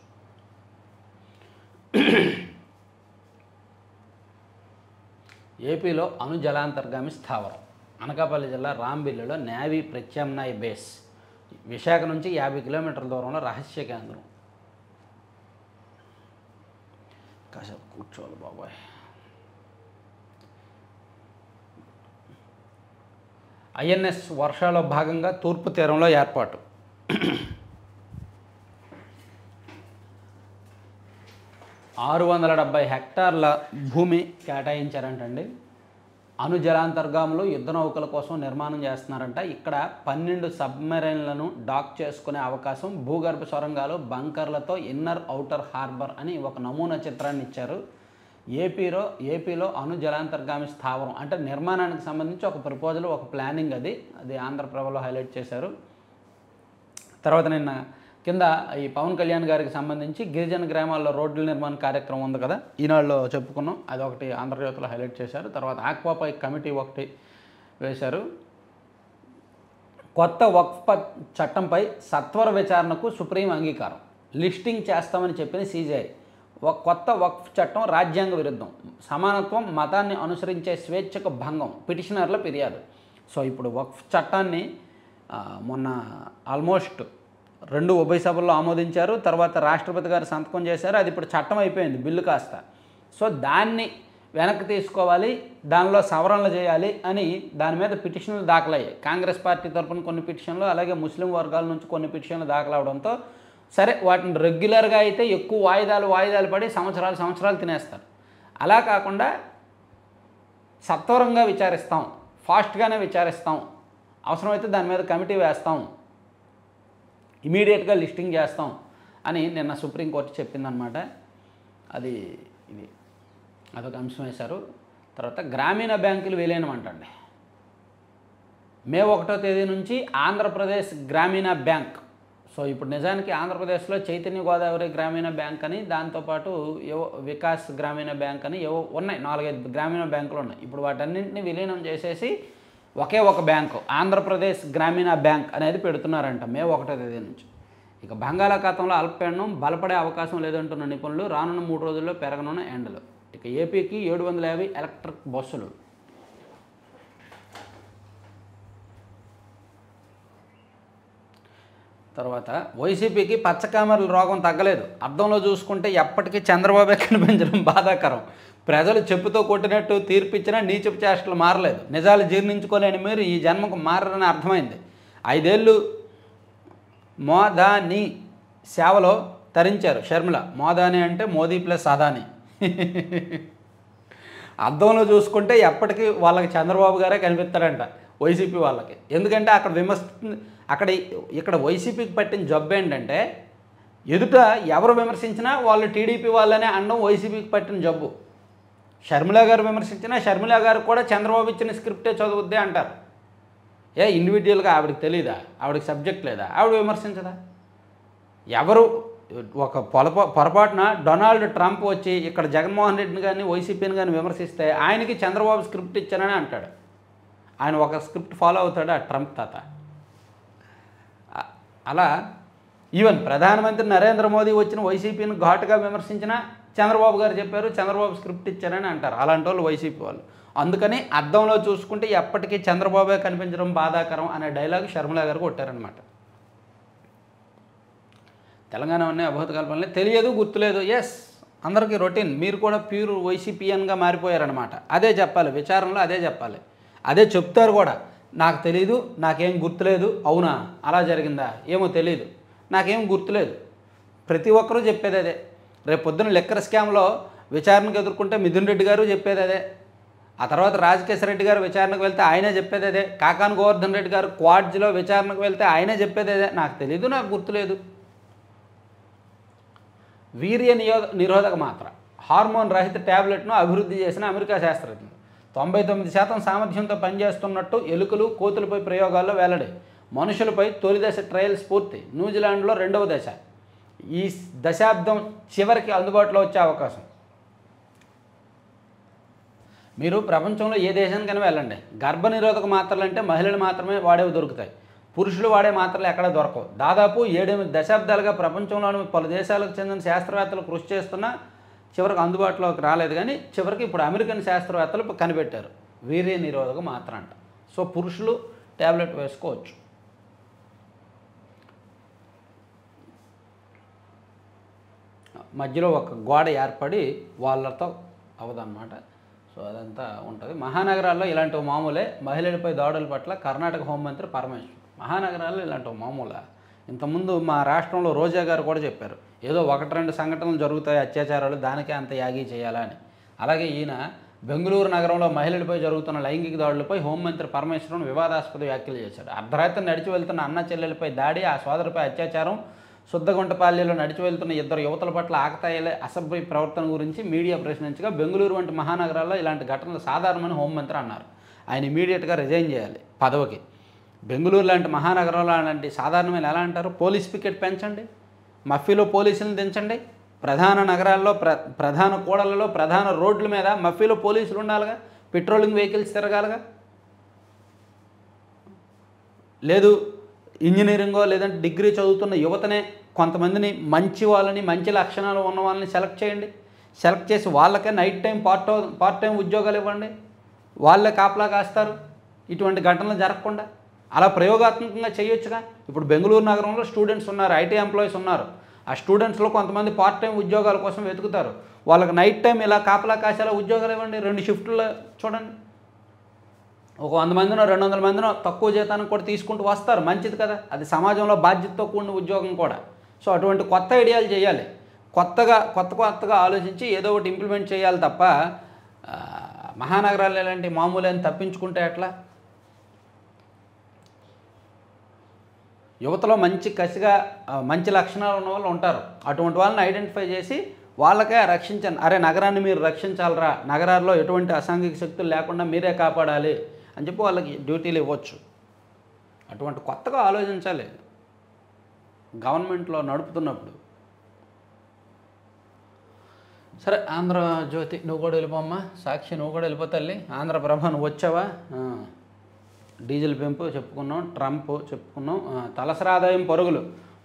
ఏపీలో అణు జలాంతర్గామి స్థావరం. అనకాపల్లి జిల్లా రాంబిల్లిలో నేవీ ప్రత్యామ్నాయ బేస్. విశాఖ నుంచి 50 కిలోమీటర్ల దూరంలో రహస్య కేంద్రం. కాసేపు కూర్చోవాలి బాబాయ్. ఐఎన్ఎస్ వర్షాలో భాగంగా తూర్పు తీరంలో ఏర్పాటు. 670 హెక్టార్ల భూమి కేటాయించారంటండి. అణు జలాంతర్గాములు యుద్ధ నౌకల కోసం నిర్మాణం చేస్తున్నారంట. ఇక్కడ 12 సబ్మెరైన్లను డాక్ చేసుకునే అవకాశం, భూగర్భ సొరంగాలు, బంకర్లతో ఇన్నర్ ఔటర్ హార్బర్ అని ఒక నమూనా చిత్రాన్ని ఇచ్చారు. ఏపీలో అణు జలాంతర్గామి స్థావరం అంటే నిర్మాణానికి సంబంధించి ఒక ప్రపోజల్, ఒక ప్లానింగ్, అది ఆంధ్రప్రభలో హైలైట్ చేశారు. తర్వాత నిన్న కింద ఈ పవన్ కళ్యాణ్ గారికి సంబంధించి గిరిజన గ్రామాల్లో రోడ్ల నిర్మాణ కార్యక్రమం ఉంది కదా, ఈనాడులో చెప్పుకున్నాం, అదొకటి ఆంధ్రజ్యోతిలో హైలైట్ చేశారు. తర్వాత ఆక్వాపై కమిటీ ఒకటి వేశారు. కొత్త వక్ఫ్ చట్టంపై సత్వర విచారణకు సుప్రీం అంగీకారం, లిస్టింగ్ చేస్తామని చెప్పిన సీజీఐ. కొత్త వక్ఫ్ చట్టం రాజ్యాంగ విరుద్ధం, సమానత్వం, మతాన్ని అనుసరించే స్వేచ్ఛకు భంగం, పిటిషనర్ల ఫిర్యాదు. సో ఇప్పుడు వక్ఫ్ చట్టాన్ని మొన్న ఆల్మోస్ట్ 2 ఉభయ సభల్లో ఆమోదించారు. తర్వాత రాష్ట్రపతి గారు సంతకం చేశారు. అది ఇప్పుడు చట్టం అయిపోయింది, బిల్లు కాస్త. సో దాన్ని వెనక్కి తీసుకోవాలి, దానిలో సవరణలు చేయాలి అని దాని మీద పిటిషన్లు దాఖలయ్యాయి. కాంగ్రెస్ పార్టీ తరఫున కొన్ని పిటిషన్లు, అలాగే ముస్లిం వర్గాల నుంచి కొన్ని పిటిషన్లు దాఖలవడంతో సరే వాటిని రెగ్యులర్గా అయితే ఎక్కువ వాయిదాలు పడి సంవత్సరాలు తినేస్తారు. అలా కాకుండా సత్వరంగా విచారిస్తాం, ఫాస్ట్గానే విచారిస్తాం, అవసరమైతే దాని మీద కమిటీ వేస్తాం, ఇమీడియట్గా లిస్టింగ్ చేస్తాం అని నిన్న సుప్రీంకోర్టు చెప్పిందనమాట. ఇది అదొక అంశం వేశారు. తర్వాత గ్రామీణ బ్యాంకులు విలీనం అంటండి. మే 1వ తేదీ నుంచి ఆంధ్రప్రదేశ్ గ్రామీణ బ్యాంక్. సో ఇప్పుడు నిజానికి ఆంధ్రప్రదేశ్లో చైతన్య గోదావరి గ్రామీణ బ్యాంక్ అని, దాంతోపాటు ఏవో వికాస్ గ్రామీణ బ్యాంక్ అని ఏవో ఉన్నాయి, 4-5 గ్రామీణ బ్యాంకులు ఉన్నాయి. ఇప్పుడు వాటన్నింటినీ విలీనం చేసేసి ఒకే ఒక బ్యాంకు ఆంధ్రప్రదేశ్ గ్రామీణ బ్యాంక్ అనేది పెడుతున్నారంట మే 1వ తేదీ నుంచి. ఇక బంగాళాఖాతంలో అల్పపీడనం బలపడే అవకాశం లేదంటున్న నిపుణులు, రానున్న 3 రోజుల్లో పెరగనున్న ఎండలు. ఇక ఏపీకి 750 ఎలక్ట్రిక్ బస్సులు. తర్వాత వైసీపీకి పచ్చకామెరల రోగం తగ్గలేదు, అద్దంలో చూసుకుంటే ఎప్పటికీ చంద్రబాబే కనిపించడం బాధాకరం. ప్రజలు చెప్పుతో కొట్టినట్టు తీర్పిచ్చినా నీచపు చేష్టలు మారలేదు. నిజాలు జీర్ణించుకోలేని మీరు ఈ జన్మకు మారని అర్థమైంది. 5 ఏళ్ళు మోదాని సేవలో తరించారు షర్మిల. మోదాని అంటే మోదీ ప్లస్ అదాని. అద్దంలో చూసుకుంటే ఎప్పటికీ వాళ్ళకి చంద్రబాబు గారే కనిపిస్తారంట వైసీపీ వాళ్ళకి. ఎందుకంటే ఇక్కడ వైసీపీకి పట్టిన జబ్బు ఏంటంటే ఎదుట ఎవరు విమర్శించినా వాళ్ళు టీడీపీ వాళ్ళనే అనడం వైసీపీకి పట్టిన జబ్బు. షర్మిల గారు విమర్శించినా షర్మిల గారు కూడా చంద్రబాబు ఇచ్చిన స్క్రిప్టే చదువుద్దే అంటారు. ఇండివిజువల్గా ఆవిడకి తెలీదా? ఆవిడకి సబ్జెక్ట్ లేదా? ఆవిడ విమర్శించదా? ఎవరు ఒక పొరపాటున డొనాల్డ్ ట్రంప్ వచ్చి ఇక్కడ జగన్మోహన్ రెడ్డిని కానీ వైసీపీని కానీ విమర్శిస్తే ఆయనకి చంద్రబాబు స్క్రిప్ట్ ఇచ్చానని అంటాడు. ఆయన ఒక స్క్రిప్ట్ ఫాలో అవుతాడు ఆ ట్రంప్ తాత. అలా ఈవెన్ ప్రధానమంత్రి నరేంద్ర మోదీ వచ్చిన వైసీపీని ఘాటుగా విమర్శించినా చంద్రబాబు గారు చెప్పారు, చంద్రబాబు స్క్రిప్ట్ ఇచ్చారని అంటారు అలాంటి వాళ్ళు వైసీపీ వాళ్ళు. అందుకని అద్దంలో చూసుకుంటే ఎప్పటికీ చంద్రబాబే కనిపించడం బాధాకరం అనే డైలాగ్ షర్మిల గారు కొట్టారనమాట. తెలంగాణ అనే అభూత కల్పనలే, తెలియదు గుర్తులేదు. ఎస్, అందరికీ రొటీన్. మీరు కూడా ప్యూర్ వైసీపీఎన్గా మారిపోయారనమాట. అదే చెప్పాలి, విచారణలో అదే చెప్పాలి, అదే చెప్తారు కూడా. నాకు తెలీదు, నాకేం గుర్తులేదు. అవునా, అలా జరిగిందా, ఏమో తెలీదు, నాకేం గుర్తులేదు. ప్రతి ఒక్కరూ చెప్పేది అదే. రేపు పొద్దున్న లెక్కర్ స్కామ్లో విచారణకు ఎదుర్కొంటే మిథున్ రెడ్డి గారు చెప్పేది అదే. ఆ తర్వాత రాజకేశ్వర రెడ్డి గారు విచారణకు వెళ్తే ఆయనే చెప్పేది అదే. కాకాని గోవర్ధన్ రెడ్డి గారు క్వాడ్జ్లో విచారణకు వెళ్తే ఆయనే చెప్పేది అదే. నాకు తెలీదు, నాకు గుర్తులేదు. వీర్య నిరోధక మాత్ర, హార్మోన్ రహిత ట్యాబ్లెట్ను అభివృద్ధి చేసిన అమెరికా శాస్త్రజ్ఞులు 99% సామర్థ్యంతో పనిచేస్తున్నట్టు ఎలుకలు, కోతులపై ప్రయోగాల్లో వెల్లడి. మనుషులపై తొలి దశ ట్రయల్స్ పూర్తి. న్యూజిలాండ్లో 2వ దశ ఈ దశాబ్దం చివరికి అందుబాటులో వచ్చే అవకాశం. మీరు ప్రపంచంలో ఏ దేశానికైనా వెళ్ళండి, గర్భనిరోధక మాత్రలు అంటే మహిళలు మాత్రమే వాడేవి దొరుకుతాయి. పురుషులు వాడే మాత్రలు ఎక్కడ దొరకవు. దాదాపు 7-8 దశాబ్దాలుగా ప్రపంచంలోని పలు దేశాలకు చెందిన శాస్త్రవేత్తలు కృషి చేస్తున్నా చివరికి అందుబాటులోకి రాలేదు. కానీ చివరికి ఇప్పుడు అమెరికన్ శాస్త్రవేత్తలు కనిపెట్టారు వీర్య నిరోధక మాత్ర అంట. సో పురుషులు ట్యాబ్లెట్ వేసుకోవచ్చు. మధ్యలో ఒక గోడ ఏర్పడి వాళ్ళతో అవదన్నమాట. సో అదంతా ఉంటుంది. మహానగరాల్లో ఇలాంటివి మామూలే. మహిళలపై దాడుల పట్ల కర్ణాటక హోంమంత్రి పరమేశ్వర్. మహానగరాల్లో ఇలాంటివి మామూలా? ఇంతకుముందు మా రాష్ట్రంలో రోజా గారు కూడా చెప్పారు, ఏదో 1-2 సంఘటనలు జరుగుతాయి అత్యాచారాలు, దానికే అంత యాగీ చేయాలా అని. అలాగే ఈయన బెంగళూరు నగరంలో మహిళలపై జరుగుతున్న లైంగిక దాడులపై హోంమంత్రి పరమేశ్వరన్ వివాదాస్పద వ్యాఖ్యలు చేశాడు. అర్ధరాత్రి నడిచి వెళ్తున్న అన్న చెల్లెలపై దాడి, ఆ సోదరుపై అత్యాచారం, శుద్ధగుంటపాల్యంలో నడిచి వెళ్తున్న 2 యువతుల పట్ల ఆకతాయిలే అసభ్య ప్రవర్తన గురించి మీడియా ప్రశ్నించగా బెంగళూరు వంటి మహానగరాల్లో ఇలాంటి ఘటనలు సాధారణమని హోంమంత్రి అన్నారు. ఆయన ఇమీడియట్గా రిజైన్ చేయాలి పదవికి. బెంగళూరు లాంటి మహానగరంలో అలాంటి సాధారణమైన ఎలా అంటారు? పోలీస్ పికెట్ పెంచండి, మఫీలో పోలీసులను దించండి. ప్రధాన నగరాల్లో ప్రధాన కూడళ్లలో ప్రధాన రోడ్ల మీద మఫీలో పోలీసులు ఉండాలిగా, పెట్రోలింగ్ వెహికల్స్ తిరగాలిగా. లేదు ఇంజనీరింగో లేదంటే డిగ్రీ చదువుతున్న యువతనే కొంతమందిని మంచి వాళ్ళని, మంచి లక్షణాలు ఉన్న వాళ్ళని సెలెక్ట్ చేయండి. సెలెక్ట్ చేసి వాళ్ళకే నైట్ టైం పార్ట్ టైం ఉద్యోగాలు ఇవ్వండి, వాళ్ళే కాపలా కాస్తారు ఇటువంటి ఘటనలు జరగకుండా. అలా ప్రయోగాత్మకంగా చేయొచ్చుగా. ఇప్పుడు బెంగళూరు నగరంలో స్టూడెంట్స్ ఉన్నారు, ఐటీ ఎంప్లాయీస్ ఉన్నారు. ఆ స్టూడెంట్స్లో కొంతమంది పార్ట్ టైం ఉద్యోగాల కోసం వెతుకుతారు. వాళ్ళకి నైట్ టైం ఇలా కాపలా కాసేలా ఉద్యోగాలు ఇవ్వండి, 2 షిఫ్ట్లో చూడండి. ఒక 100 మందినో 200 మందినో తక్కువ జీతానికి కూడా తీసుకుంటూ వస్తారు, మంచిది కదా. అది సమాజంలో బాధ్యతతో కూడిన ఉద్యోగం కూడా. సో అటువంటి కొత్త ఐడియాలు చేయాలి, కొత్తగా ఆలోచించి ఏదో ఒకటి ఇంప్లిమెంట్ చేయాలి తప్ప మహానగరాలు ఇలాంటి మామూలు తప్పించుకుంటే ఎట్లా? యువతలో మంచి కసిగా మంచి లక్షణాలు ఉన్న వాళ్ళు ఉంటారు. అటువంటి వాళ్ళని ఐడెంటిఫై చేసి వాళ్ళకే రక్షించండి. అరే నగరాన్ని మీరు రక్షించాలరా, నగరాల్లో ఎటువంటి అసాంఘిక శక్తులు లేకుండా మీరే కాపాడాలి అని చెప్పి వాళ్ళకి డ్యూటీలు ఇవ్వచ్చు. అటువంటి కొత్తగా ఆలోచించాలి గవర్నమెంట్లో నడుపుతున్నప్పుడు. సరే, ఆంధ్రజ్యోతి నువ్వు కూడా వెళ్ళిపోమ్మా, సాక్షి నువ్వు కూడా వెళ్ళిపోతాల్లి, ఆంధ్రప్రభ నువ్వు వచ్చావా? డీజిల్ పెంపు చెప్పుకున్నాం, ట్రంప్ చెప్పుకున్నాం, తలసరి ఆదాయం పరుగులు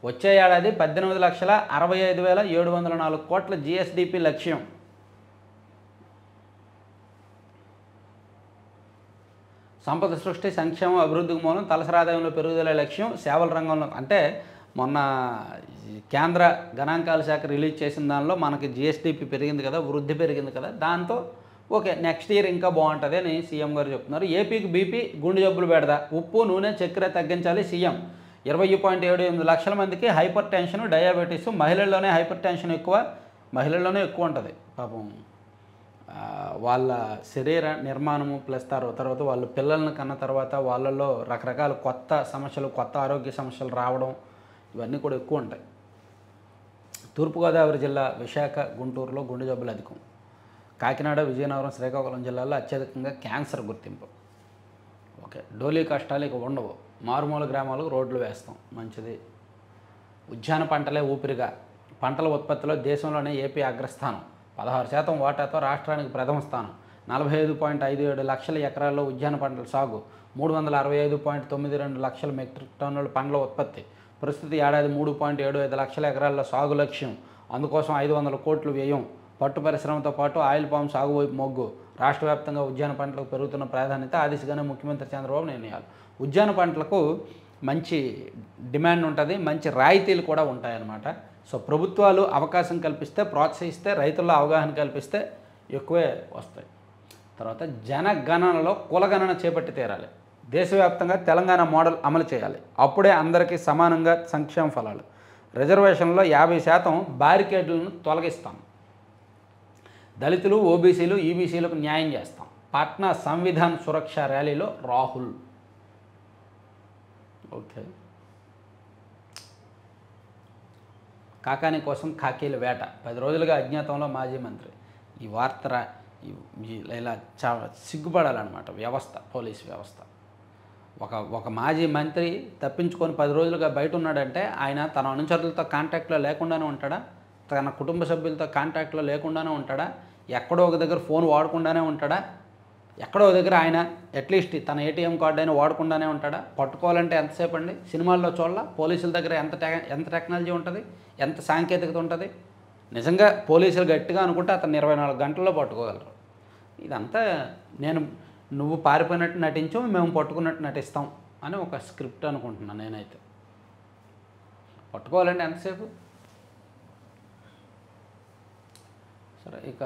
వచ్చే ఏడాది 18,65,704 కోట్ల జిఎస్డిపి లక్ష్యం. సంపద సృష్టి, సంక్షేమం, అభివృద్ధికి మూలం, తలసరి ఆదాయంలో పెరుగుదల లక్ష్యం. సేవల రంగంలో అంటే మొన్న కేంద్ర గణాంకాల శాఖ రిలీజ్ చేసిన దానిలో మనకి జిఎస్డిపి పెరిగింది కదా, వృద్ధి పెరిగింది కదా, దాంతో ఓకే నెక్స్ట్ ఇయర్ ఇంకా బాగుంటుంది అని సీఎం గారు చెప్తున్నారు. ఏపీకి బీపీ, గుండె జబ్బులు బెడదా, ఉప్పు నూనె చక్కెర తగ్గించాలి సీఎం. 20.78 లక్షల మందికి హైపర్ టెన్షన్, డయాబెటీస్. మహిళల్లోనే హైపర్ టెన్షన్ ఎక్కువ, మహిళల్లోనే ఎక్కువ ఉంటుంది పాపం. వాళ్ళ శరీర నిర్మాణము ప్లస్ తర్వాత వాళ్ళు పిల్లల్ని కన్న తర్వాత వాళ్ళల్లో రకరకాల కొత్త సమస్యలు, కొత్త ఆరోగ్య సమస్యలు రావడం, ఇవన్నీ కూడా ఎక్కువ ఉంటాయి. తూర్పుగోదావరి జిల్లా, విశాఖ, గుంటూరులో గుండె జబ్బులు అధికం. కాకినాడ, విజయనగరం, శ్రీకాకుళం జిల్లాల్లో అత్యధికంగా క్యాన్సర్ గుర్తింపు. ఓకే, డోలీ కష్టాలు ఇక ఉండవు, మారుమూల గ్రామాలకు రోడ్లు వేస్తాం, మంచిది. ఉద్యాన పంటలే ఊపిరిగా, పంటల ఉత్పత్తిలో దేశంలోనే ఏపీ అగ్రస్థానం, 16% వాటాతో రాష్ట్రానికి ప్రథమ స్థానం. 45.57 లక్షల ఎకరాల్లో ఉద్యాన పంటల సాగు, 365.92 లక్షల మెట్రిక్ టన్నుల పండ్ల ఉత్పత్తి. ప్రస్తుత ఏడాది 3.75 లక్షల ఎకరాల్లో సాగు లక్ష్యం. అందుకోసం 500 కోట్లు వ్యయం. పట్టు పరిశ్రమతో పాటు ఆయిల్ పామ్ సాగు వైపు మొగ్గు. రాష్ట్ర వ్యాప్తంగా ఉద్యాన పంటలకు పెరుగుతున్న ప్రాధాన్యత, ఆ దిశగానే ముఖ్యమంత్రి చంద్రబాబు నిర్ణయాలు. ఉద్యాన పంటలకు మంచి డిమాండ్ ఉంటుంది, మంచి రాయితీలు కూడా ఉంటాయన్నమాట. సో ప్రభుత్వాలు అవకాశం కల్పిస్తే, ప్రోత్సహిస్తే, రైతుల్లో అవగాహన కల్పిస్తే ఎక్కువే వస్తాయి. తర్వాత జనగణనలో కులగణన చేపట్టి తీరాలి. దేశవ్యాప్తంగా తెలంగాణ మోడల్ అమలు చేయాలి. అప్పుడే అందరికీ సమానంగా సంక్షేమ ఫలాలు. రిజర్వేషన్లో 50% బారికేడ్లను తొలగిస్తాం. దళితులు, ఓబీసీలు, ఈబీసీలకు న్యాయం చేస్తాం. పాట్నా సంవిధాన్ సురక్ష ర్యాలీలో రాహుల్. ఓకే, కాకాని కోసం ఖాకీల వేట. 10 రోజులుగా అజ్ఞాతంలో మాజీ మంత్రి. ఈ వార్త ఇలా చాలా సిగ్గుపడాలన్నమాట వ్యవస్థ, పోలీస్ వ్యవస్థ. ఒక మాజీ మంత్రి తప్పించుకొని 10 రోజులుగా బయట ఉన్నాడంటే ఆయన తన అనుచరులతో కాంటాక్ట్లో లేకుండానే ఉంటాడా? తన కుటుంబ సభ్యులతో కాంటాక్ట్లో లేకుండానే ఉంటాడా? ఎక్కడో ఒక దగ్గర ఫోన్ వాడకుండానే ఉంటాడా? ఎక్కడో ఒక దగ్గర ఆయన అట్లీస్ట్ తన ఏటీఎం కార్డు అయినా వాడకుండానే ఉంటాడా? పట్టుకోవాలంటే ఎంతసేపు అండి? సినిమాల్లో చూడాల పోలీసుల దగ్గర ఎంత టెక్నాలజీ ఉంటుంది, ఎంత సాంకేతికత ఉంటుంది. నిజంగా పోలీసులు గట్టిగా అనుకుంటే అతను 24 గంటల్లో పట్టుకోగలరు. ఇదంతా నువ్వు పారిపోయినట్టు నటించు, మేము పట్టుకున్నట్టు నటిస్తాం అని ఒక స్క్రిప్ట్ అనుకుంటున్నాను నేనైతే. పట్టుకోవాలంటే ఎంతసేపు? సరే, ఇక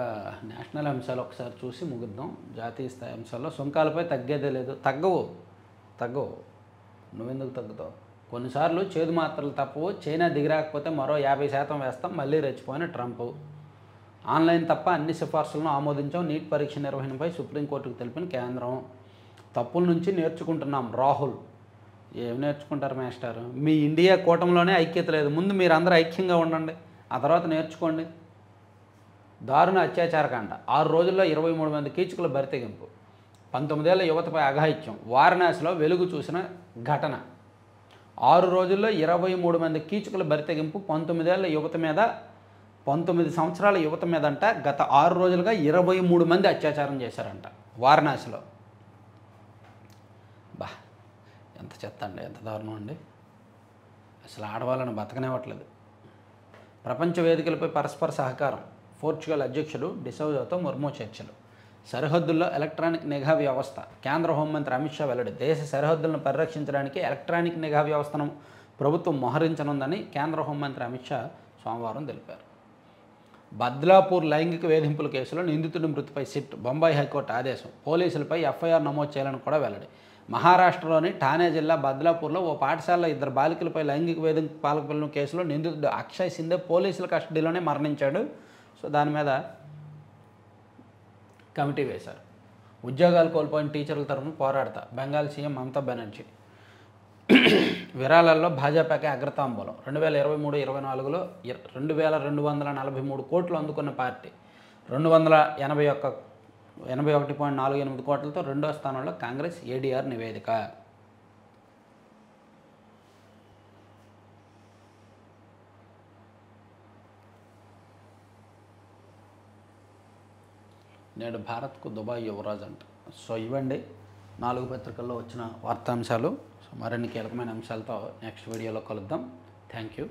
నేషనల్ అంశాలు ఒకసారి చూసి ముగిద్దాం. జాతీయ స్థాయి అంశాల్లో సుంకాలపై తగ్గేదే లేదు. తగ్గవు. నువ్వెందుకు తగ్గుతావు? కొన్నిసార్లు చేదు మాత్రలు తప్పవు, చైనా దిగిరాకపోతే మరో 50% వేస్తాం, మళ్ళీ రెచ్చిపోయిన ట్రంప్. ఆన్లైన్ తప్ప అన్ని సిఫార్సులను ఆమోదించాం, నీట్ పరీక్ష నిర్వహణపై సుప్రీంకోర్టుకు తెలిపిన కేంద్రం. తప్పుల నుంచి నేర్చుకుంటున్నాం రాహుల్. ఏం నేర్చుకుంటారు మాస్టర్? మీ ఇండియా కూటమిలోనే ఐక్యత లేదు, ముందు మీరు అందరూ ఐక్యంగా ఉండండి, ఆ తర్వాత నేర్చుకోండి. దారుణ అత్యాచారకాండ, 6 రోజుల్లో 23 మంది కీచకుల బరితెగింపు. 19 ఏళ్ల యువతపై అఘాయిత్యం, వారణాసిలో వెలుగు చూసిన ఘటన. 6 రోజుల్లో 23 మంది కీచకుల బరితెగింపు. 19 ఏళ్ల యువత మీద, 19 సంవత్సరాల యువత మీద అంట గత 6 రోజులుగా 23 మంది అత్యాచారం చేశారంట వారణాసిలో. బా, ఎంత చెత్త అండి, ఎంత దారుణం అండి. అసలు ఆడవాళ్ళని బతకనివ్వట్లేదు. ప్రపంచ వేదికలపై పరస్పర సహకారం, పోర్చుగల్ అధ్యక్షుడు డిసౌజాతో ముర్ము చర్చలు. సరిహద్దుల్లో ఎలక్ట్రానిక్ నిఘా వ్యవస్థ, కేంద్ర హోంమంత్రి అమిత్ షా వెల్లడి. దేశ సరిహద్దులను పరిరక్షించడానికి ఎలక్ట్రానిక్ నిఘా వ్యవస్థను ప్రభుత్వం మోహరించనుందని కేంద్ర హోంమంత్రి అమిత్ షా సోమవారం తెలిపారు. బద్లాపూర్ లైంగిక వేధింపుల కేసులో నిందితుడి మృతిపై సిట్, బొంబాయి హైకోర్టు ఆదేశం. పోలీసులపై ఎఫ్ఐఆర్ నమోదు చేయాలని కూడా వెల్లడి. మహారాష్ట్రలోని ఠానే జిల్లా బద్లాపూర్లో ఓ పాఠశాలలో 2 బాలికలపై లైంగిక వేధింపు పాల్గొన్న కేసులో నిందితుడు అక్షయ్ సిందే పోలీసుల కస్టడీలోనే మరణించాడు. సో దాని మీద కమిటీ వేశారు. ఉద్యోగాలు కోల్పోయిన టీచర్ల తరఫున పోరాడతా, బెంగాల్ సీఎం మమతా బెనర్జీ. విరాళాల్లో భాజపాకే అగ్రతాంబూలం. 2023-24లో 2243 కోట్లు అందుకున్న పార్టీ 281.48 కోట్లతో రెండో స్థానంలో కాంగ్రెస్. ఏడీఆర్ నివేదిక. నేడు భారత్కు దుబాయ్ యువరాజు అంట. సో ఇవ్వండి 4 పత్రికల్లో వచ్చిన వార్తాంశాలు. సో మరిన్ని కీలకమైన అంశాలతో నెక్స్ట్ వీడియోలో కలుద్దాం. Thank you.